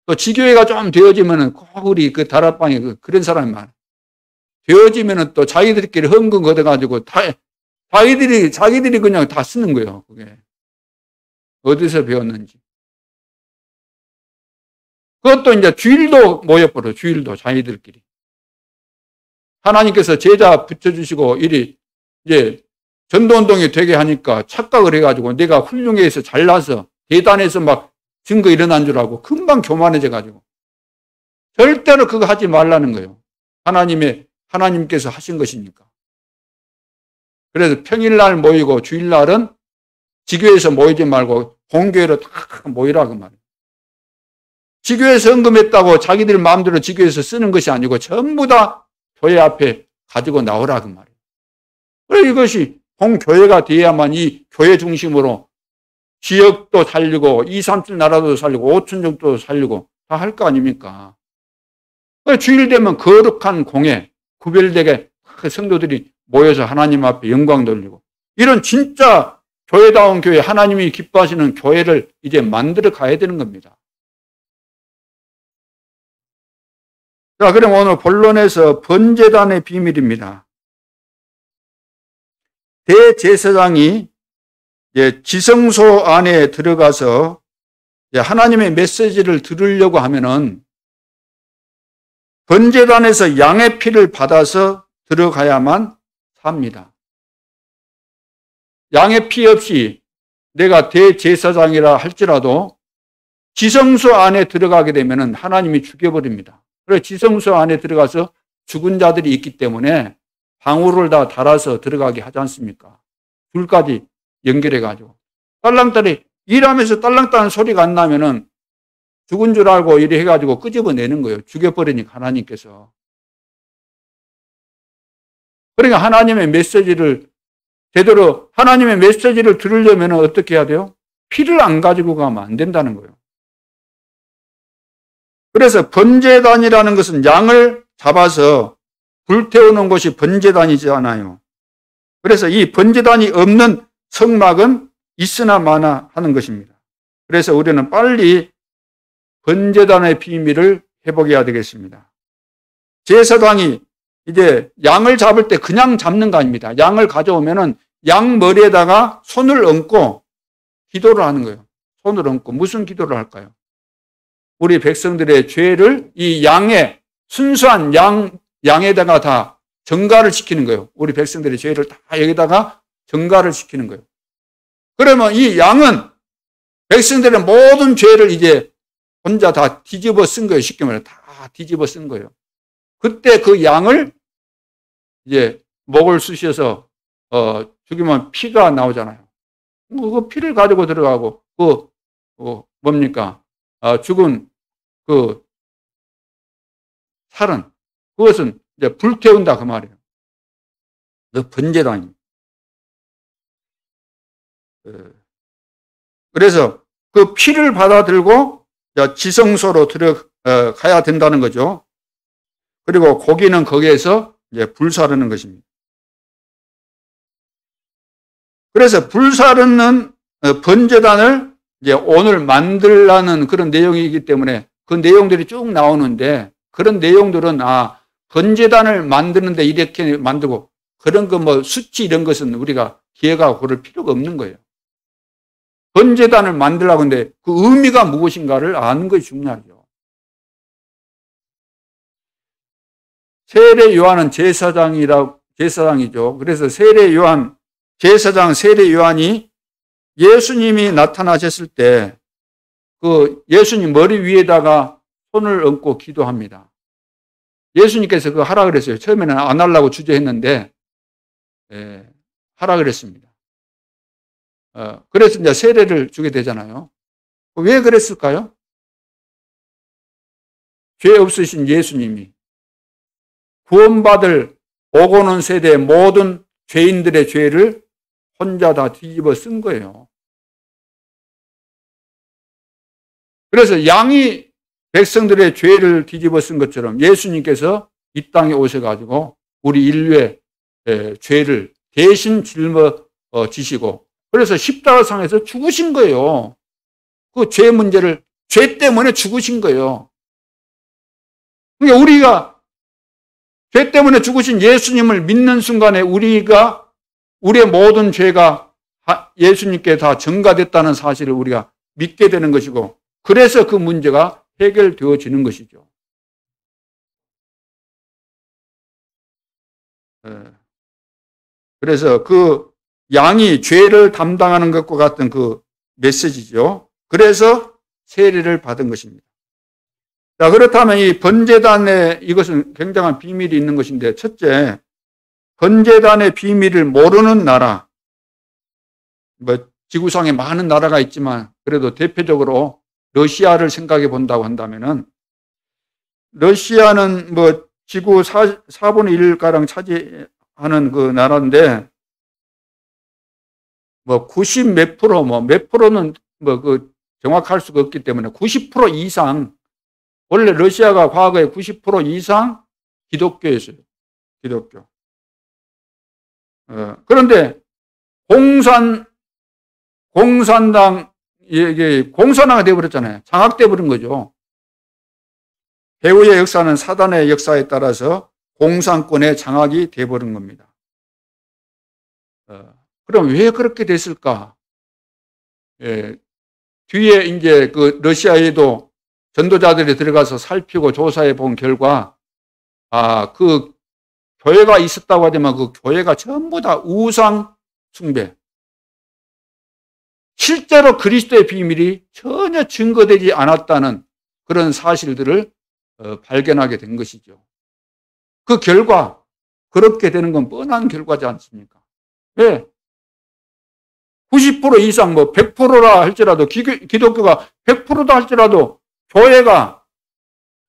또 지교회가 좀 되어지면은 꼭 우리 그 다락방에 그런 사람이 많아요. 되어지면은 또 자기들끼리 헌금 걷어가지고 자기들이 그냥 다 쓰는 거예요. 그게. 어디서 배웠는지. 그것도 이제 주일도 모여버려, 주일도 자기들끼리. 하나님께서 제자 붙여주시고, 이리 이제 전도운동이 되게 하니까 착각을 해가지고 내가 훌륭해서 잘나서 대단해서 막 증거 일어난 줄 알고 금방 교만해져가지고. 절대로 그거 하지 말라는 거예요. 하나님께서 하신 것이니까. 그래서 평일날 모이고 주일날은 지교에서 모이지 말고 공교회로 다 모이라 그 말이에요. 지교에서 헌금했다고 자기들 마음대로 지교에서 쓰는 것이 아니고 전부 다 교회 앞에 가지고 나오라 그 말이에요. 그래서 이것이 공교회가 돼야만 이 교회 중심으로 지역도 살리고 237 나라도 살리고 5천족도 살리고 다 할 거 아닙니까? 주일 되면 거룩한 공회 구별되게 성도들이 모여서 하나님 앞에 영광 돌리고 이런 진짜 교회다운 교회, 하나님이 기뻐하시는 교회를 이제 만들어 가야 되는 겁니다. 자, 그럼 오늘 본론에서 번제단의 비밀입니다. 대제사장이 지성소 안에 들어가서 하나님의 메시지를 들으려고 하면은 번제단에서 양의 피를 받아서 들어가야만 삽니다. 양의 피 없이 내가 대제사장이라 할지라도 지성소 안에 들어가게 되면 하나님이 죽여버립니다. 그래서 지성소 안에 들어가서 죽은 자들이 있기 때문에 방울을 다 달아서 들어가게 하지 않습니까? 불까지 연결해가지고. 딸랑딸이 일하면서 딸랑딸랑 소리가 안 나면은 죽은 줄 알고 이래 해가지고 끄집어내는 거예요. 죽여버리니까 하나님께서. 그러니까 하나님의 메시지를 제대로 하나님의 메시지를 들으려면 어떻게 해야 돼요? 피를 안 가지고 가면 안 된다는 거예요. 그래서 번제단이라는 것은 양을 잡아서 불태우는 것이 번제단이잖아요. 그래서 이 번제단이 없는 성막은 있으나 마나 하는 것입니다. 그래서 우리는 빨리 번제단의 비밀을 회복해야 되겠습니다. 제사장이 이제 양을 잡을 때 그냥 잡는 거 아닙니다. 양을 가져오면은 양 머리에다가 손을 얹고 기도를 하는 거예요. 손을 얹고 무슨 기도를 할까요? 우리 백성들의 죄를 이 양의 순수한 양에다가 다 전가를 시키는 거예요. 우리 백성들의 죄를 다 여기다가 전가를 시키는 거예요. 그러면 이 양은 백성들의 모든 죄를 이제 혼자 다 뒤집어 쓴 거예요. 쉽게 말해 다 뒤집어 쓴 거예요. 그때 그 양을 이제 목을 쑤셔서 죽이면 피가 나오잖아요. 그 피를 가지고 들어가고 뭡니까? 죽은 그 살은 그것은 이제 불태운다 그 말이에요. 그 번제단입니다. 그래서 그 피를 받아 들고 지성소로 들어가야 된다는 거죠. 그리고 고기는 거기에서 이제 불사르는 것입니다. 그래서 불사르는 번제단을 이제 오늘 만들라는 그런 내용이기 때문에 그 내용들이 쭉 나오는데 그런 내용들은 번제단을 만드는데 이렇게 만들고 그런 거 뭐 수치 이런 것은 우리가 기회가 고를 필요가 없는 거예요. 번제단을 만들라고 하는데 그 의미가 무엇인가를 아는 것이 중요하죠. 세례 요한은 제사장이죠. 그래서 제사장 세례 요한이 예수님이 나타나셨을 때 그 예수님 머리 위에다가 손을 얹고 기도합니다. 예수님께서 그거 하라 그랬어요. 처음에는 안 하려고 주저했는데 하라 그랬습니다. 그래서 이제 세례를 주게 되잖아요. 왜 그랬을까요? 죄 없으신 예수님이 구원받을 오고 오는 세대의 모든 죄인들의 죄를 혼자 다 뒤집어 쓴 거예요. 그래서 양이 백성들의 죄를 뒤집어 쓴 것처럼 예수님께서 이 땅에 오셔가지고 우리 인류의 죄를 대신 짊어지시고 그래서 십자가상에서 죽으신 거예요. 그 죄 때문에 죽으신 거예요. 그러니까 우리가 죄 때문에 죽으신 예수님을 믿는 순간에 우리의 모든 죄가 예수님께 다 전가됐다는 사실을 우리가 믿게 되는 것이고 그래서 그 문제가 해결되어지는 것이죠. 그래서 그 양이 죄를 담당하는 것과 같은 그 메시지죠. 그래서 세례를 받은 것입니다. 자, 그렇다면 이 번제단에 이것은 굉장한 비밀이 있는 것인데 첫째, 번제단의 비밀을 모르는 나라, 지구상에 많은 나라가 있지만 그래도 대표적으로 러시아를 생각해 본다고 한다면은 러시아는 지구 4분의 1가량 차지하는 그 나라인데 90 몇 프로 몇 프로는 정확할 수가 없기 때문에 90% 이상 원래 러시아가 과거에 90% 이상 기독교였어요. 기독교. 그런데 공산당이 되어버렸잖아요. 장악돼 버린 거죠. 배후의 역사는 사단의 역사에 따라서 공산권의 장악이 되어버린 겁니다. 그럼 왜 그렇게 됐을까? 뒤에 이제 그 러시아에도 전도자들이 들어가서 살피고 조사해 본 결과, 그 교회가 있었다고 하지만 그 교회가 전부 다 우상 숭배. 실제로 그리스도의 비밀이 전혀 증거되지 않았다는 그런 사실들을 발견하게 된 것이죠. 그 결과, 그렇게 되는 건 뻔한 결과지 않습니까? 왜? 90% 이상 100%라 할지라도 기독교가 100%다 할지라도 교회가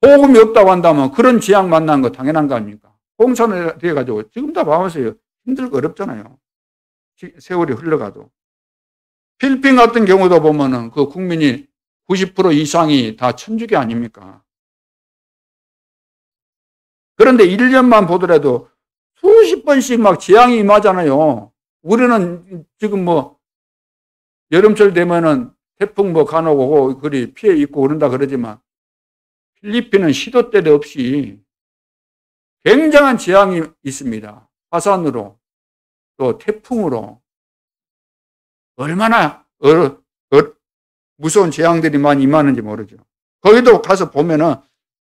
복음이 없다고 한다면 그런 지향 만난 거 당연한 거 아닙니까? 공산화되어가지고 지금 다 봐보세요. 힘들고 어렵잖아요. 세월이 흘러가도. 필리핀 같은 경우도 보면은 그 국민이 90% 이상이 다 천주교 아닙니까? 그런데 1년만 보더라도 수십 번씩 막 재앙이 임하잖아요. 우리는 지금 뭐 여름철 되면은 태풍 뭐 간혹 오고 그리 피해 입고 그런다 그러지만 필리핀은 시도 때도 없이 굉장한 재앙이 있습니다. 화산으로 또 태풍으로 얼마나 무서운 재앙들이 많이 임하는지 모르죠. 거기도 가서 보면은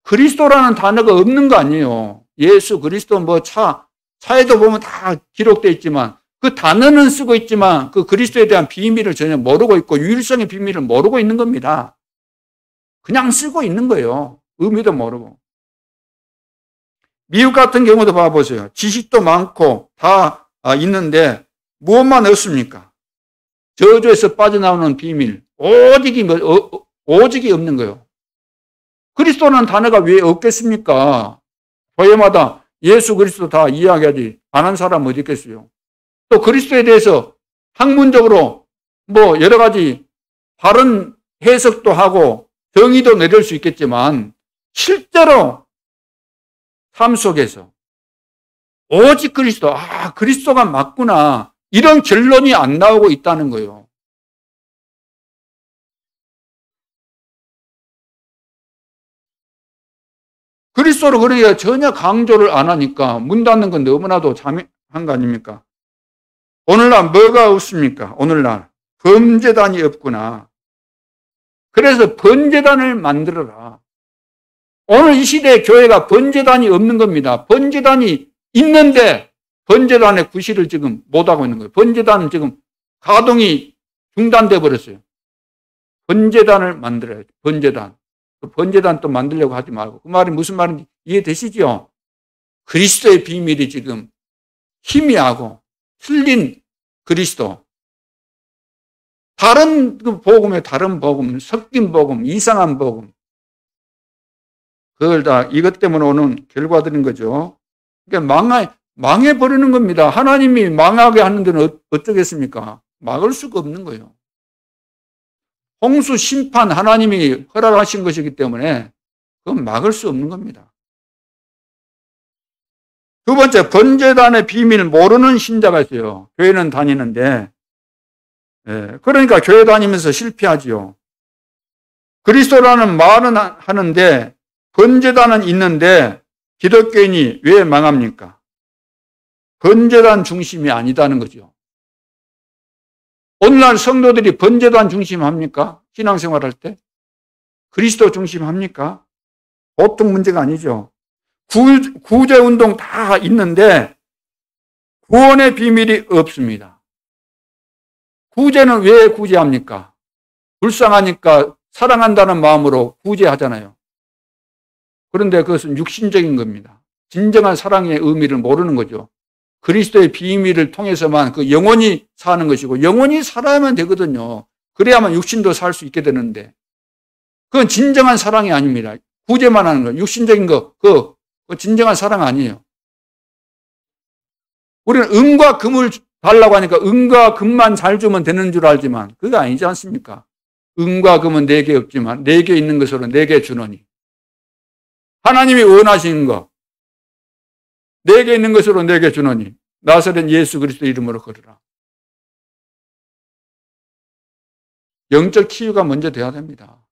그리스도라는 단어가 없는 거 아니에요. 예수 그리스도 뭐 차에도 보면 다 기록되어 있지만 그 단어는 쓰고 있지만 그 그리스도에 대한 비밀을 전혀 모르고 있고 유일성의 비밀을 모르고 있는 겁니다. 그냥 쓰고 있는 거예요. 의미도 모르고. 미국 같은 경우도 봐보세요. 지식도 많고 다 있는데 무엇만 없습니까? 저주에서 빠져나오는 비밀. 오직이 없는 거예요. 그리스도라는 단어가 왜 없겠습니까? 교회마다 예수 그리스도 다 이야기하지. 안 한 사람 어디 있겠어요? 또 그리스도에 대해서 학문적으로 뭐 여러 가지 바른 해석도 하고 정의도 내릴 수 있겠지만 실제로 삶 속에서 오직 그리스도, 그리스도가 맞구나. 이런 결론이 안 나오고 있다는 거예요. 그리스도를 그러니까 전혀 강조를 안 하니까 문 닫는 건 너무나도 참한 거 아닙니까? 오늘날 뭐가 없습니까? 오늘날 범죄단이 없구나. 그래서 번제단을 만들어라. 오늘 이 시대에 교회가 번제단이 없는 겁니다. 번제단이 있는데 번제단의 구실을 지금 못하고 있는 거예요. 번제단은 지금 가동이 중단돼 버렸어요. 번제단을 만들어야죠. 번제단. 번제단 또 만들려고 하지 말고. 그 말이 무슨 말인지 이해되시죠? 그리스도의 비밀이 지금 희미하고 틀린 그리스도. 다른 복음에 다른 복음, 섞인 복음, 이상한 복음. 그걸 다 이것 때문에 오는 결과들인 거죠. 그러니까 망해버리는 겁니다. 하나님이 망하게 하는 데는 어쩌겠습니까? 막을 수가 없는 거예요. 홍수 심판 하나님이 허락하신 것이기 때문에 그건 막을 수 없는 겁니다. 두 번째, 번제단의 비밀 모르는 신자가 있어요. 교회는 다니는데. 그러니까 교회 다니면서 실패하지요. 그리스도라는 말은 하는데 번제단은 있는데 기독교인이 왜 망합니까? 번제단 중심이 아니다는 거죠. 오늘날 성도들이 번제단 중심 합니까? 신앙생활 할 때? 그리스도 중심 합니까? 보통 문제가 아니죠. 구제운동 다 있는데 구원의 비밀이 없습니다. 구제는 왜 구제합니까? 불쌍하니까 사랑한다는 마음으로 구제하잖아요. 그런데 그것은 육신적인 겁니다. 진정한 사랑의 의미를 모르는 거죠. 그리스도의 비밀을 통해서만 그 영원히 사는 것이고 영원히 살아야만 되거든요. 그래야만 육신도 살 수 있게 되는데 그건 진정한 사랑이 아닙니다. 구제만 하는 거, 육신적인 거, 그거 진정한 사랑 아니에요. 우리는 은과 금을 달라고 하니까 은과 금만 잘 주면 되는 줄 알지만 그게 아니지 않습니까? 은과 금은 내게 없지만 내게 있는 것으로 내게 주노니. 하나님이 원하시는 거 내게 있는 것으로 내게 주노니 나사렛 예수 그리스도 이름으로 걸으라. 영적 치유가 먼저 돼야 됩니다.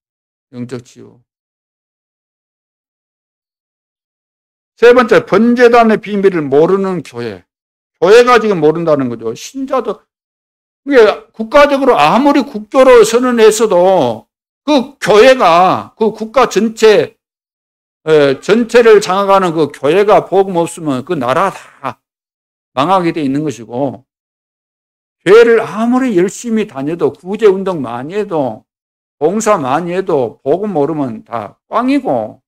영적 치유. 세 번째, 번제단의 비밀을 모르는 교회. 교회가 지금 모른다는 거죠. 신자도 이게 국가적으로 아무리 국교로 선언했어도 그 교회가 그 국가 전체를 장악하는 그 교회가 복음 없으면 그 나라 다 망하게 돼 있는 것이고 교회를 아무리 열심히 다녀도 구제운동 많이 해도 봉사 많이 해도 복음 모르면 다 꽝이고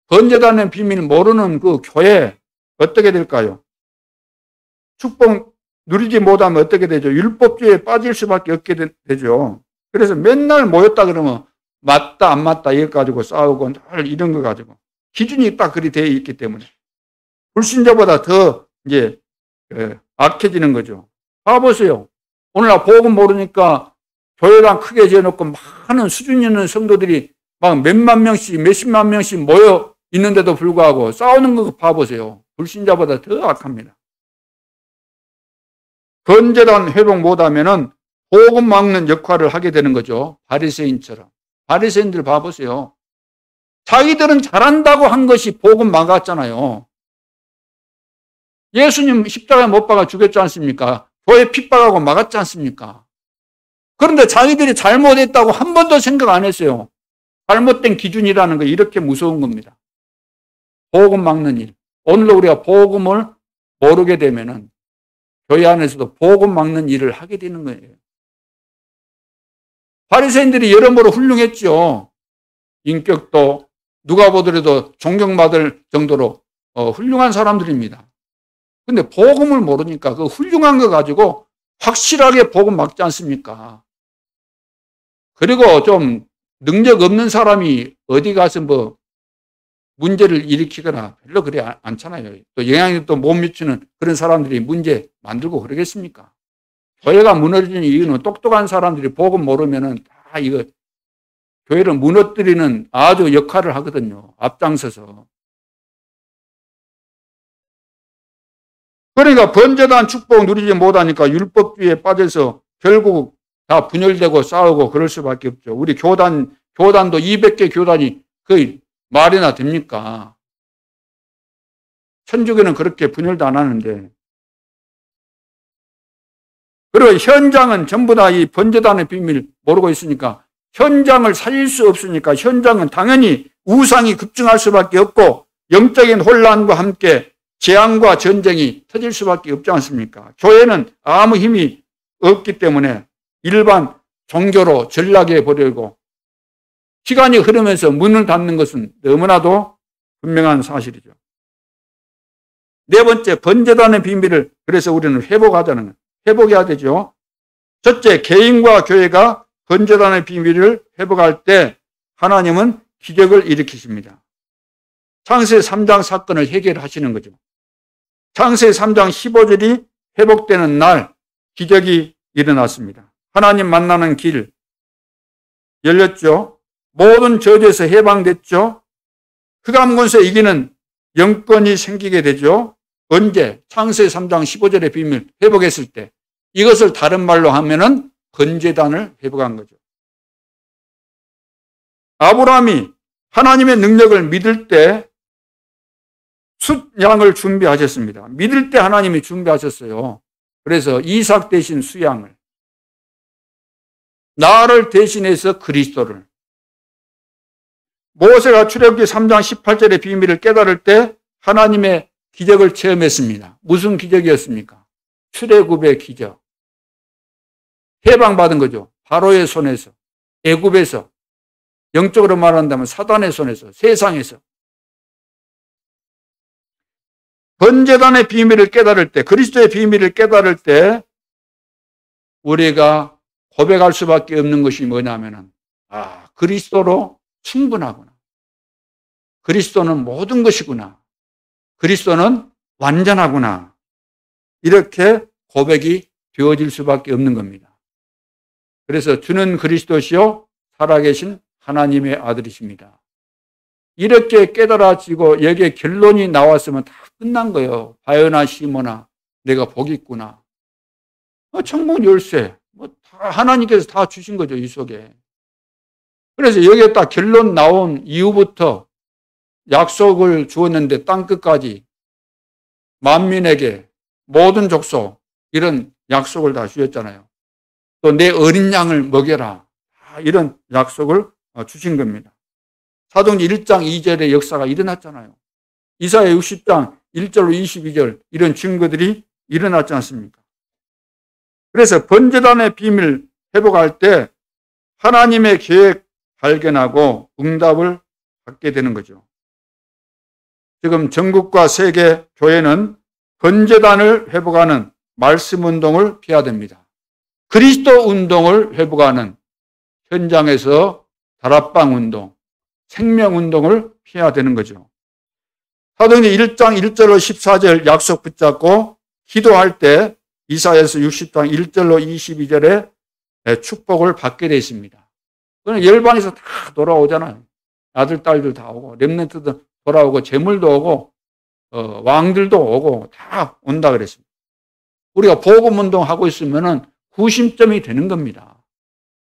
번제단의 비밀 모르는 그 교회 어떻게 될까요? 축복 누리지 못하면 어떻게 되죠? 율법주의에 빠질 수밖에 없게 되죠. 그래서 맨날 모였다 그러면 맞다 안 맞다 이거 가지고 싸우고 이런 거 가지고 기준이 딱 그리 되어 있기 때문에 불신자보다 더 이제 악해지는 거죠. 봐보세요. 오늘날 복음 모르니까 교회당 크게 지어놓고 많은 수준 있는 성도들이 막 몇만 명씩, 몇십만 명씩 모여 있는데도 불구하고 싸우는 거 봐보세요. 불신자보다 더 악합니다. 건재단 회복 못하면은 복음 막는 역할을 하게 되는 거죠. 바리새인처럼. 바리새인들 봐보세요. 자기들은 잘한다고 한 것이 복음 막았잖아요. 예수님 십자가에 못 박아 죽였지 않습니까? 교회 핍박하고 막았지 않습니까? 그런데 자기들이 잘못했다고 한 번도 생각 안 했어요. 잘못된 기준이라는 거 이렇게 무서운 겁니다. 복음 막는 일. 오늘도 우리가 복음을 모르게 되면은 교회 안에서도 복음 막는 일을 하게 되는 거예요. 바리새인들이 여러모로 훌륭했죠. 인격도 누가 보더라도 존경받을 정도로 훌륭한 사람들입니다. 근데 복음을 모르니까 그 훌륭한 거 가지고 확실하게 복음 막지 않습니까? 그리고 좀 능력 없는 사람이 어디 가서 뭐 문제를 일으키거나 별로 그래 않잖아요. 또 영향력도 못 미치는 그런 사람들이 문제 만들고 그러겠습니까? 교회가 무너지는 이유는 똑똑한 사람들이 복음 모르면은 다 이거 교회를 무너뜨리는 아주 역할을 하거든요. 앞장서서. 그러니까 번제단 축복 누리지 못하니까 율법주의에 빠져서 결국 다 분열되고 싸우고 그럴 수밖에 없죠. 우리 교단도 200개 교단이 거의 말이나 됩니까? 천주교는 그렇게 분열도 안 하는데. 그리고 현장은 전부 다 이 번제단의 비밀 모르고 있으니까 현장을 살릴 수 없으니까 현장은 당연히 우상이 급증할 수밖에 없고 영적인 혼란과 함께 재앙과 전쟁이 터질 수밖에 없지 않습니까? 교회는 아무 힘이 없기 때문에 일반 종교로 전락해 버리고 시간이 흐르면서 문을 닫는 것은 너무나도 분명한 사실이죠. 네 번째, 번제단의 비밀을 그래서 우리는 회복하자는 거예요. 회복해야 되죠. 첫째, 개인과 교회가 번제단의 비밀을 회복할 때 하나님은 기적을 일으키십니다. 창세기 3장 사건을 해결하시는 거죠. 창세기 3장 15절이 회복되는 날 기적이 일어났습니다. 하나님 만나는 길 열렸죠. 모든 저주에서 해방됐죠. 흑암권세 이기는 영권이 생기게 되죠. 언제? 창세기 3장 15절의 비밀 회복했을 때. 이것을 다른 말로 하면은 번제단을 회복한 거죠. 아브라함이 하나님의 능력을 믿을 때 숫양을 준비하셨습니다. 믿을 때 하나님이 준비하셨어요. 그래서 이삭 대신 수양을, 나를 대신해서 그리스도를. 모세가 출애굽기 3장 18절의 비밀을 깨달을 때 하나님의 기적을 체험했습니다. 무슨 기적이었습니까? 출애굽의 기적. 해방받은 거죠. 바로의 손에서, 애굽에서, 영적으로 말한다면 사단의 손에서, 세상에서. 번제단의 비밀을 깨달을 때, 그리스도의 비밀을 깨달을 때 우리가 고백할 수밖에 없는 것이 뭐냐면은 그리스도로 충분하구나. 그리스도는 모든 것이구나. 그리스도는 완전하구나. 이렇게 고백이 되어질 수밖에 없는 겁니다. 그래서 주는 그리스도시요 살아계신 하나님의 아들이십니다. 이렇게 깨달아지고 여기에 결론이 나왔으면 다 끝난 거예요. 바요나 시모나 내가 복이 있구나. 천국 열쇠 다 하나님께서 다 주신 거죠. 이 속에. 그래서 여기에 딱 결론 나온 이후부터 약속을 주었는데 땅끝까지 만민에게 모든 족속 이런 약속을 다 주셨잖아요. 또 내 어린 양을 먹여라. 이런 약속을 주신 겁니다. 사도행전 1장 2절의 역사가 일어났잖아요. 이사야 60장 1절로 22절 이런 증거들이 일어났지 않습니까? 그래서 번제단의 비밀 회복할 때 하나님의 계획 발견하고 응답을 받게 되는 거죠. 지금 전국과 세계 교회는 번제단을 회복하는 말씀 운동을 피해야 됩니다. 그리스도 운동을 회복하는 현장에서 다락방 운동, 생명 운동을 피해야 되는 거죠. 사도행전 1장 1절로 14절 약속 붙잡고 기도할 때 이사야서 60장 1절로 22절에 축복을 받게 되어 있습니다. 그건 열방에서 다 돌아오잖아요. 아들, 딸들 다 오고, 렘넌트도 돌아오고, 재물도 오고, 왕들도 오고, 다 온다 그랬습니다. 우리가 복음운동 하고 있으면은 구심점이 되는 겁니다.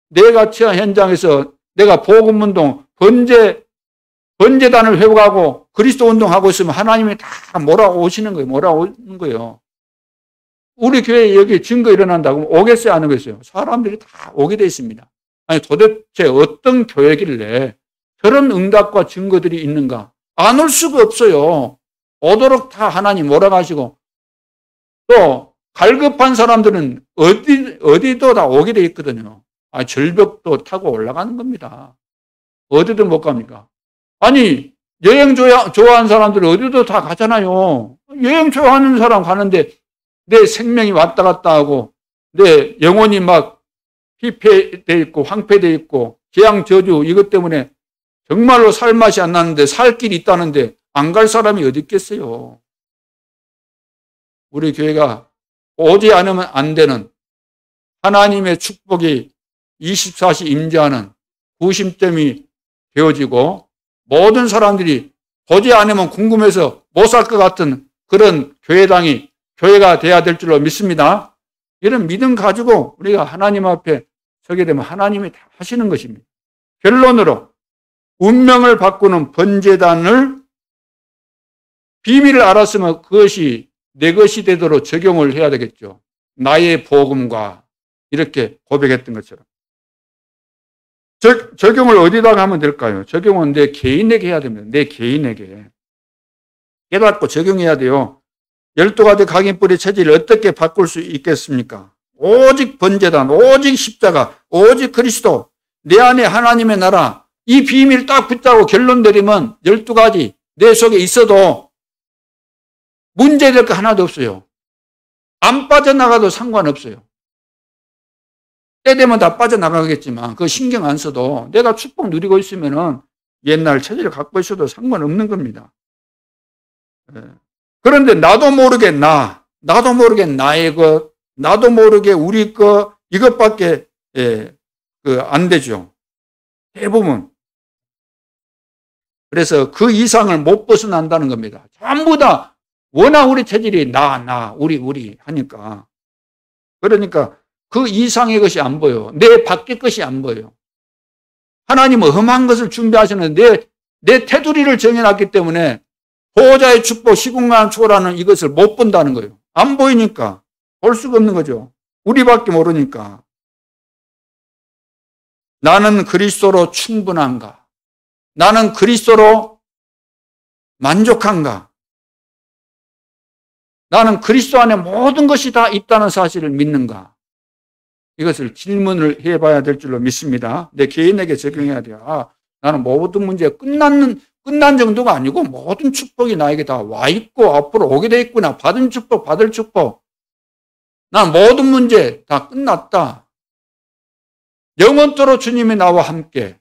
내가 처한 현장에서 내가 복음운동, 번제단을 회복하고 그리스도 운동하고 있으면 하나님이 다 몰아오시는 거예요. 몰아오는 거예요. 우리 교회에 여기 증거 일어난다고 오겠어요? 안 오겠어요? 사람들이 다 오게 돼 있습니다. 아니, 도대체 어떤 교회길래 저런 응답과 증거들이 있는가? 안 올 수가 없어요. 오도록 다 하나님 몰아가시고, 또 갈급한 사람들은 어디도 다 오게 돼 있거든요. 절벽도 타고 올라가는 겁니다. 어디든 못 갑니까? 아니, 여행 좋아하는 사람들은 어디도 다 가잖아요. 여행 좋아하는 사람 가는데 내 생명이 왔다 갔다 하고 내 영혼이 막 피폐돼 있고 황폐돼 있고 재앙 저주 이것 때문에 정말로 살 맛이 안 나는데 살 길이 있다는데 안 갈 사람이 어디 있겠어요. 우리 교회가 오지 않으면 안 되는 하나님의 축복이 24시 임재하는 구심점이 되어지고 모든 사람들이 보지 않으면 궁금해서 못 살 것 같은 그런 교회가 돼야 될 줄로 믿습니다. 이런 믿음 가지고 우리가 하나님 앞에 서게 되면 하나님이 다 하시는 것입니다. 결론으로 운명을 바꾸는 번제단을 비밀을 알았으면 그것이 내 것이 되도록 적용을 해야 되겠죠. 나의 복음과 이렇게 고백했던 것처럼. 적용을 어디다가 하면 될까요? 적용은 내 개인에게 해야 됩니다. 내 개인에게. 깨닫고 적용해야 돼요. 12가지 각인뿌리 체질을 어떻게 바꿀 수 있겠습니까? 오직 번제단, 오직 십자가, 오직 그리스도, 내 안에 하나님의 나라, 이 비밀 딱 붙잡고 결론 내리면 12가지 내 속에 있어도 문제될 거 하나도 없어요. 안 빠져나가도 상관없어요. 때 되면 다 빠져나가겠지만 그거 신경 안 써도 내가 축복 누리고 있으면은 옛날 체질을 갖고 있어도 상관없는 겁니다. 그런데 나도 모르게 나도 모르게 나의 것, 나도 모르게 우리 것 이것밖에 안 되죠. 대부분. 그래서 그 이상을 못 벗어난다는 겁니다. 전부 다 워낙 우리 체질이 우리 하니까. 그러니까 그 이상의 것이 안 보여. 내 밖의 것이 안 보여. 하나님은 험한 것을 준비하시는데 내 테두리를 정해놨기 때문에 보호자의 축복, 시공간 초월하는 이것을 못 본다는 거예요. 안 보이니까 볼 수가 없는 거죠. 우리밖에 모르니까. 나는 그리스도로 충분한가? 나는 그리스도로 만족한가? 나는 그리스도 안에 모든 것이 다 있다는 사실을 믿는가? 이것을 질문을 해봐야 될 줄로 믿습니다. 내 개인에게 적용해야 돼요. 나는 모든 문제가 끝난 정도가 아니고 모든 축복이 나에게 다 와 있고 앞으로 오게 돼 있구나. 받을 축복. 난 모든 문제 다 끝났다. 영원토록 주님이 나와 함께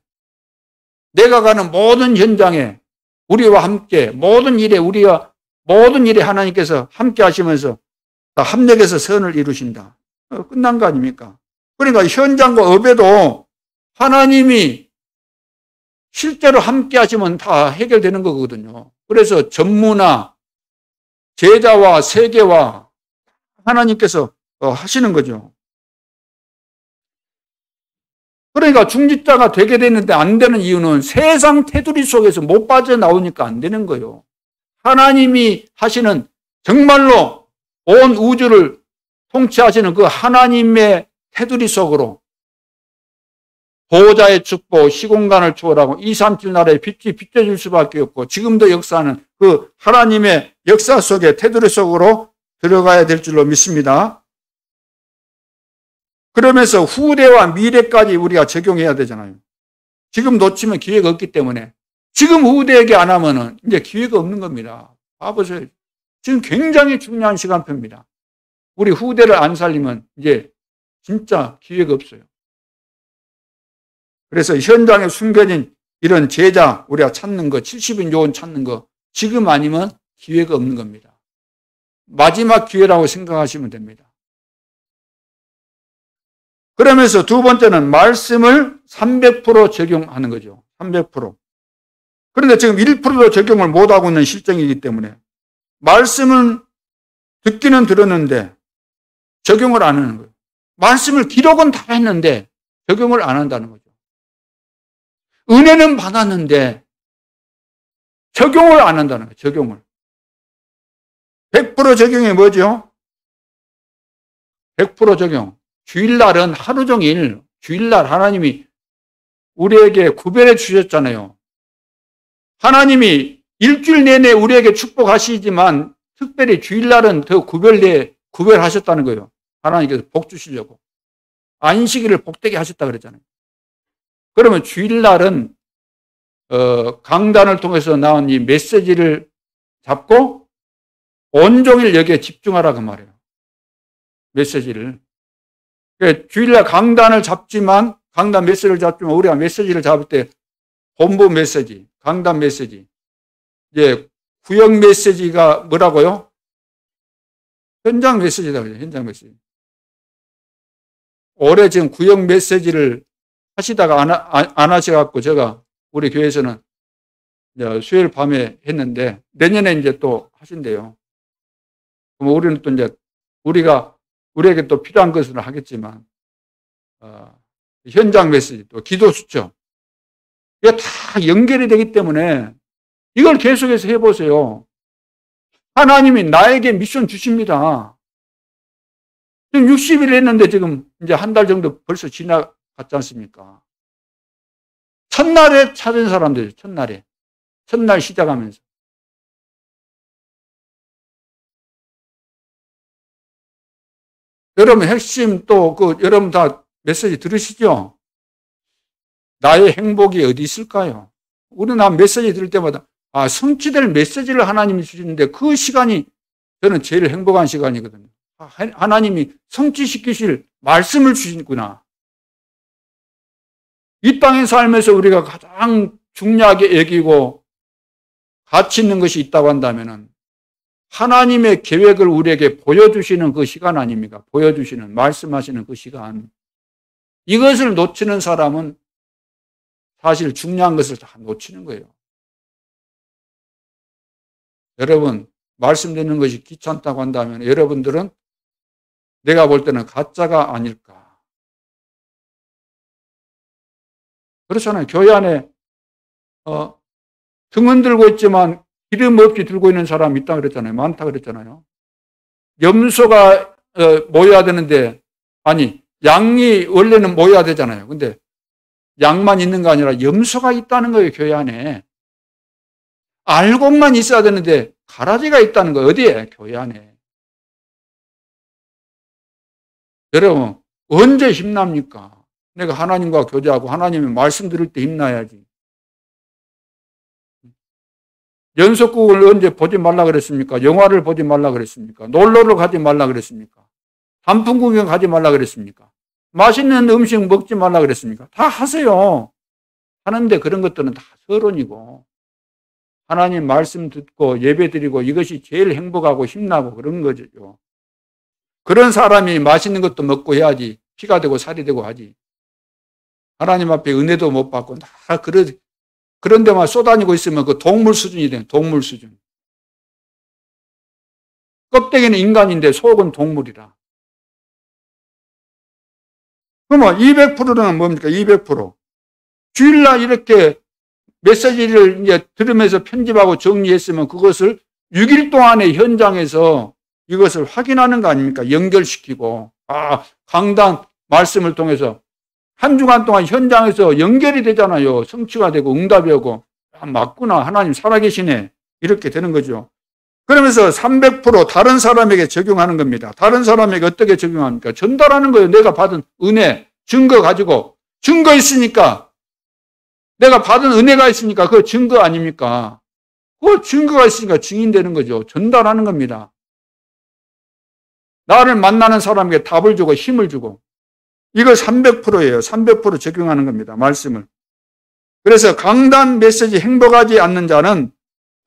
내가 가는 모든 현장에 우리와 함께 모든 일에 하나님께서 함께 하시면서 다 합력해서 선을 이루신다. 끝난 거 아닙니까? 그러니까 현장과 업에도 하나님이 실제로 함께 하시면 다 해결되는 거거든요. 그래서 전무나 제자와 세계와 하나님께서 하시는 거죠. 그러니까 중직자가 되게 되는데 안 되는 이유는 세상 테두리 속에서 못 빠져나오니까 안 되는 거예요. 하나님이 하시는 정말로 온 우주를 통치하시는 그 하나님의 테두리 속으로 보호자의 축복, 시공간을 초월하고 237 나라의 빛이 비춰질 수밖에 없고 지금도 역사하는 그 하나님의 역사 속에 테두리 속으로 들어가야 될 줄로 믿습니다. 그러면서 후대와 미래까지 우리가 적용해야 되잖아요. 지금 놓치면 기회가 없기 때문에 지금 후대에게 안 하면은 이제 기회가 없는 겁니다. 봐보세요. 지금 굉장히 중요한 시간표입니다. 우리 후대를 안 살리면 이제 진짜 기회가 없어요. 그래서 현장에 숨겨진 이런 제자 우리가 찾는 거, 70인 요원 찾는 거 지금 아니면 기회가 없는 겁니다. 마지막 기회라고 생각하시면 됩니다. 그러면서 두 번째는 말씀을 300% 적용하는 거죠. 300%. 그런데 지금 1%도 적용을 못하고 있는 실정이기 때문에 말씀은 듣기는 들었는데 적용을 안 하는 거예요. 말씀을 기록은 다 했는데 적용을 안 한다는 거죠. 은혜는 받았는데 적용을 안 한다는 거예요. 적용을. 100% 적용이 뭐죠? 100% 적용. 주일날은 하루 종일, 주일날 하나님이 우리에게 구별해 주셨잖아요. 하나님이 일주일 내내 우리에게 축복하시지만 특별히 주일날은 더 구별하셨다는 거예요. 하나님께서 복 주시려고. 안식일을 복되게 하셨다 그랬잖아요. 그러면 주일날은 강단을 통해서 나온 이 메시지를 잡고 온종일 여기에 집중하라 그 말이에요. 메시지를. 그러니까 주일날 강단 메시지를 잡지만 우리가 메시지를 잡을 때 본부 메시지, 강단 메시지, 이제 구역 메시지가 뭐라고요? 현장 메시지다 그래요. 현장 메시지. 올해 지금 구역 메시지를 하시다가 안 하셔갖고 제가 우리 교회에서는 수요일 밤에 했는데 내년에 이제 또 하신대요. 그럼 우리는 또 이제 우리에게 또 필요한 것은 하겠지만 현장 메시지 또 기도 수첩 이게 다 연결이 되기 때문에 이걸 계속해서 해보세요. 하나님이 나에게 미션 주십니다. 지금 60일 했는데 지금 이제 한 달 정도 벌써 지나갔지 않습니까? 첫날에 찾은 사람들, 첫날 시작하면서. 여러분 핵심 또 여러분 다 메시지 들으시죠? 나의 행복이 어디 있을까요? 우리는 메시지 들을 때마다 성취될 메시지를 하나님이 주시는데 그 시간이 저는 제일 행복한 시간이거든요. 하나님이 성취시키실 말씀을 주시구나. 이 땅에 살면서 우리가 가장 중요하게 여기고 가치 있는 것이 있다고 한다면 하나님의 계획을 우리에게 보여주시는 그 시간 아닙니까? 보여주시는, 말씀하시는 그 시간. 이것을 놓치는 사람은 사실 중요한 것을 다 놓치는 거예요. 여러분, 말씀 듣는 것이 귀찮다고 한다면 여러분들은 내가 볼 때는 가짜가 아닐까. 그렇잖아요. 교회 안에 등은 들고 있지만 기름 없이 들고 있는 사람이 있다 그랬잖아요. 많다 그랬잖아요. 염소가 모여야 되는데 양이 원래는 모여야 되잖아요. 근데 양만 있는 거 아니라 염소가 있다는 거예요. 교회 안에. 알곡만 있어야 되는데 가라지가 있다는 거예요. 어디에? 교회 안에. 여러분 언제 힘납니까? 내가 하나님과 교제하고 하나님의 말씀 들을 때 힘나야지. 연속극을 언제 보지 말라 그랬습니까? 영화를 보지 말라 그랬습니까? 놀러를 가지 말라 그랬습니까? 단풍 구경 가지 말라 그랬습니까? 맛있는 음식 먹지 말라 그랬습니까? 다 하세요. 하는데 그런 것들은 다 서론이고 하나님 말씀 듣고 예배 드리고 이것이 제일 행복하고 힘나고 그런 거죠. 그런 사람이 맛있는 것도 먹고 해야지 피가 되고 살이 되고 하지. 하나님 앞에 은혜도 못 받고 다 그런 데만 쏘다니고 있으면 그 동물 수준이 돼요. 동물 수준. 껍데기는 인간인데 속은 동물이라. 그러면 200%는 뭡니까? 200%. 주일날 이렇게 메시지를 이제 들으면서 편집하고 정리했으면 그것을 6일 동안의 현장에서 이것을 확인하는 거 아닙니까? 연결시키고. 강단 말씀을 통해서 한 주간 동안 현장에서 연결이 되잖아요. 성취가 되고 응답이 오고 맞구나. 하나님 살아계시네. 이렇게 되는 거죠. 그러면서 300% 다른 사람에게 적용하는 겁니다. 다른 사람에게 어떻게 적용합니까? 전달하는 거예요. 내가 받은 은혜, 증거 가지고. 증거 있으니까 내가 받은 은혜가 있으니까 그거 증거 아닙니까? 그 증거가 있으니까 증인되는 거죠. 전달하는 겁니다. 나를 만나는 사람에게 답을 주고 힘을 주고. 이거 300%예요. 300% 적용하는 겁니다. 말씀을. 그래서 강단 메시지 행복하지 않는 자는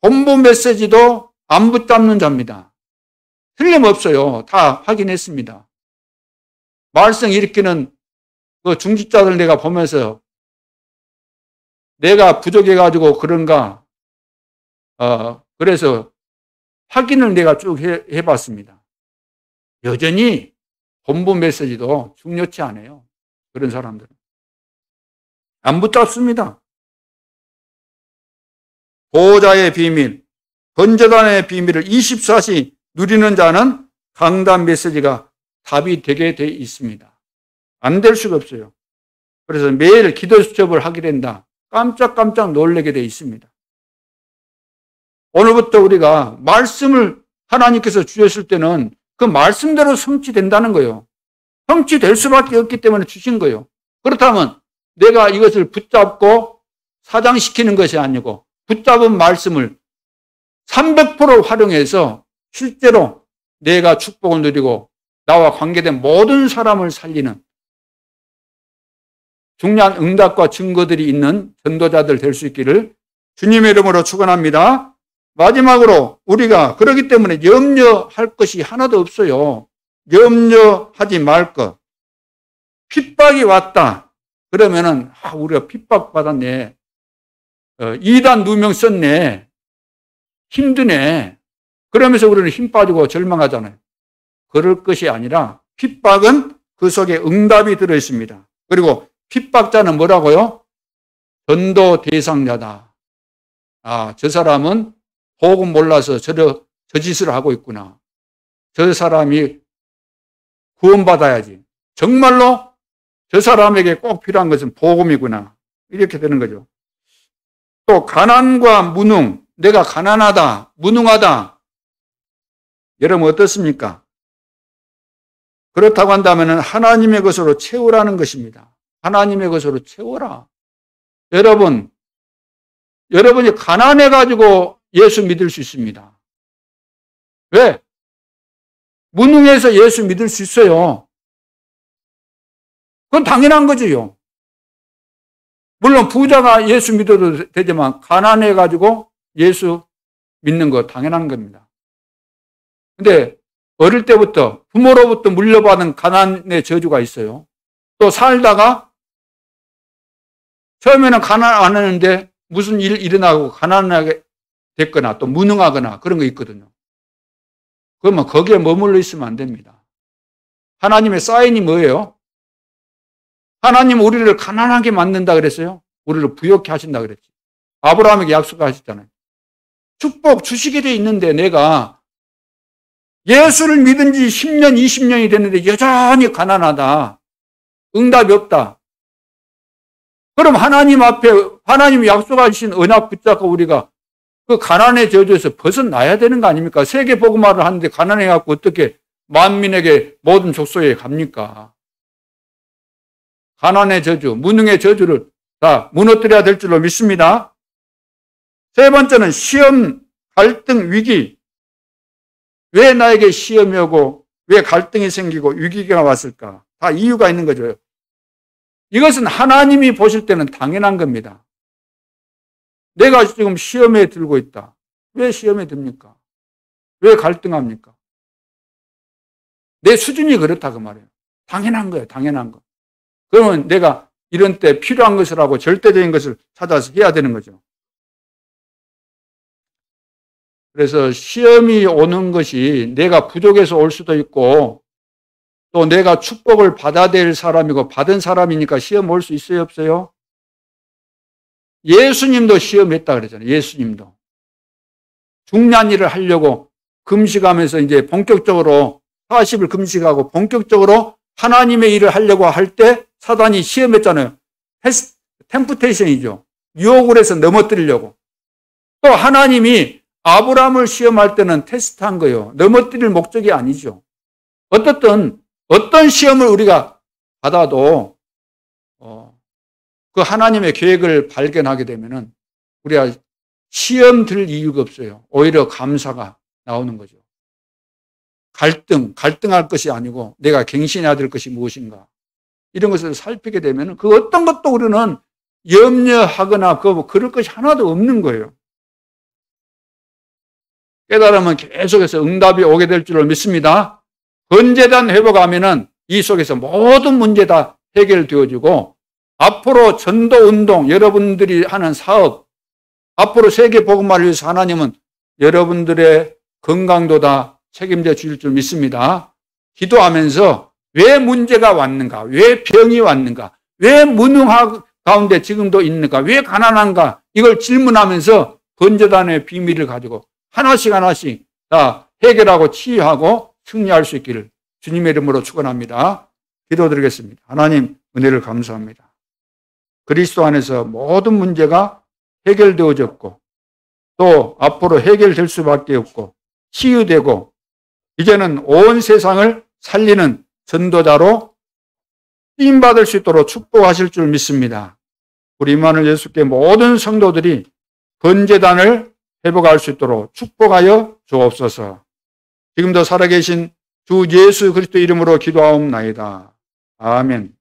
본부 메시지도 안 붙잡는 자입니다. 틀림없어요. 다 확인했습니다. 말썽 일으키는 그 중직자들 내가 보면서 내가 부족해가지고 그런가, 그래서 확인을 내가 쭉 해봤습니다. 여전히 본부 메시지도 중요치 않아요. 그런 사람들은. 안 붙잡습니다. 보호자의 비밀, 번제단의 비밀을 24시 누리는 자는 강단 메시지가 답이 되게 돼 있습니다. 안 될 수가 없어요. 그래서 매일 기도 수첩을 하게 된다. 깜짝깜짝 놀라게 돼 있습니다. 오늘부터 우리가 말씀을 하나님께서 주셨을 때는 그 말씀대로 성취된다는 거예요. 성취될 수밖에 없기 때문에 주신 거예요. 그렇다면 내가 이것을 붙잡고 사장시키는 것이 아니고 붙잡은 말씀을 300% 활용해서 실제로 내가 축복을 누리고 나와 관계된 모든 사람을 살리는 중요한 응답과 증거들이 있는 전도자들 될 수 있기를 주님의 이름으로 축원합니다. 마지막으로 우리가 그렇기 때문에 염려할 것이 하나도 없어요. 염려하지 말 것. 핍박이 왔다. 그러면은 우리가 핍박받았네. 이단 누명 썼네. 힘드네. 그러면서 우리는 힘 빠지고 절망하잖아요. 그럴 것이 아니라 핍박은 그 속에 응답이 들어 있습니다. 그리고 핍박자는 뭐라고요? 전도 대상자다. 저 사람은 복음 몰라서 저 짓을 하고 있구나. 저 사람이 구원받아야지. 정말로 저 사람에게 꼭 필요한 것은 복음이구나. 이렇게 되는 거죠. 또 가난과 무능, 내가 가난하다, 무능하다. 여러분 어떻습니까? 그렇다고 한다면 하나님의 것으로 채우라는 것입니다. 하나님의 것으로 채워라. 여러분이 가난해가지고 예수 믿을 수 있습니다. 왜? 무능해서 예수 믿을 수 있어요. 그건 당연한 거지요. 물론 부자가 예수 믿어도 되지만 가난해가지고 예수 믿는 거 당연한 겁니다. 근데 어릴 때부터 부모로부터 물려받은 가난의 저주가 있어요. 또 살다가 처음에는 가난 안 하는데 무슨 일 일어나고 가난하게 됐거나 또 무능하거나 그런 거 있거든요. 그러면 거기에 머물러 있으면 안 됩니다. 하나님의 사인이 뭐예요? 하나님 우리를 가난하게 만든다 그랬어요. 우리를 부욕해 하신다 그랬지. 아브라함에게 약속하셨잖아요. 축복 주시게 돼 있는데 내가 예수를 믿은 지 10년, 20년이 됐는데 여전히 가난하다. 응답이 없다. 그럼 하나님 앞에 하나님이 약속하신 언약 붙잡고 우리가 그 가난의 저주에서 벗어나야 되는 거 아닙니까? 세계 복음화를 하는데 가난해갖고 어떻게 만민에게 모든 족속에 갑니까? 가난의 저주, 무능의 저주를 다 무너뜨려야 될 줄로 믿습니다. 세 번째는 시험, 갈등, 위기. 왜 나에게 시험이 오고 왜 갈등이 생기고 위기가 왔을까? 다 이유가 있는 거죠. 이것은 하나님이 보실 때는 당연한 겁니다. 내가 지금 시험에 들고 있다. 왜 시험에 듭니까? 왜 갈등합니까? 내 수준이 그렇다 그 말이에요. 당연한 거예요. 당연한 거. 그러면 내가 이런 때 필요한 것을 하고 절대적인 것을 찾아서 해야 되는 거죠. 그래서 시험이 오는 것이 내가 부족해서 올 수도 있고 또 내가 축복을 받아야 될 사람이고 받은 사람이니까 시험 올 수 있어요, 없어요? 예수님도 시험했다 그랬잖아요. 예수님도. 중요한 일을 하려고 금식하면서 이제 본격적으로 40을 금식하고 본격적으로 하나님의 일을 하려고 할 때 사단이 시험했잖아요. 템프테이션이죠. 유혹을 해서 넘어뜨리려고. 또 하나님이 아브라함을 시험할 때는 테스트한 거예요. 넘어뜨릴 목적이 아니죠. 어떤 시험을 우리가 받아도 그 하나님의 계획을 발견하게 되면은 우리가 시험 들 이유가 없어요. 오히려 감사가 나오는 거죠. 갈등할 것이 아니고 내가 갱신해야 될 것이 무엇인가. 이런 것을 살피게 되면은 그 어떤 것도 우리는 염려하거나 그럴 것이 하나도 없는 거예요. 깨달으면 계속해서 응답이 오게 될 줄을 믿습니다. 번제단 회복하면은 이 속에서 모든 문제 다 해결되어지고 앞으로 전도운동, 여러분들이 하는 사업, 앞으로 세계 복음화를 위해서 하나님은 여러분들의 건강도 다 책임져 주실 줄 믿습니다. 기도하면서 왜 문제가 왔는가? 왜 병이 왔는가? 왜 무능한 가운데 지금도 있는가? 왜 가난한가? 이걸 질문하면서 번제단의 비밀을 가지고 하나씩 하나씩 다 해결하고 치유하고 승리할 수 있기를 주님의 이름으로 축원합니다. 기도드리겠습니다. 하나님 은혜를 감사합니다. 그리스도 안에서 모든 문제가 해결되어졌고 또 앞으로 해결될 수밖에 없고 치유되고 이제는 온 세상을 살리는 전도자로 쓰임받을 수 있도록 축복하실 줄 믿습니다. 우리 임마누엘 예수께 모든 성도들이 번제단을 회복할 수 있도록 축복하여 주옵소서. 지금도 살아계신 주 예수 그리스도 이름으로 기도하옵나이다. 아멘.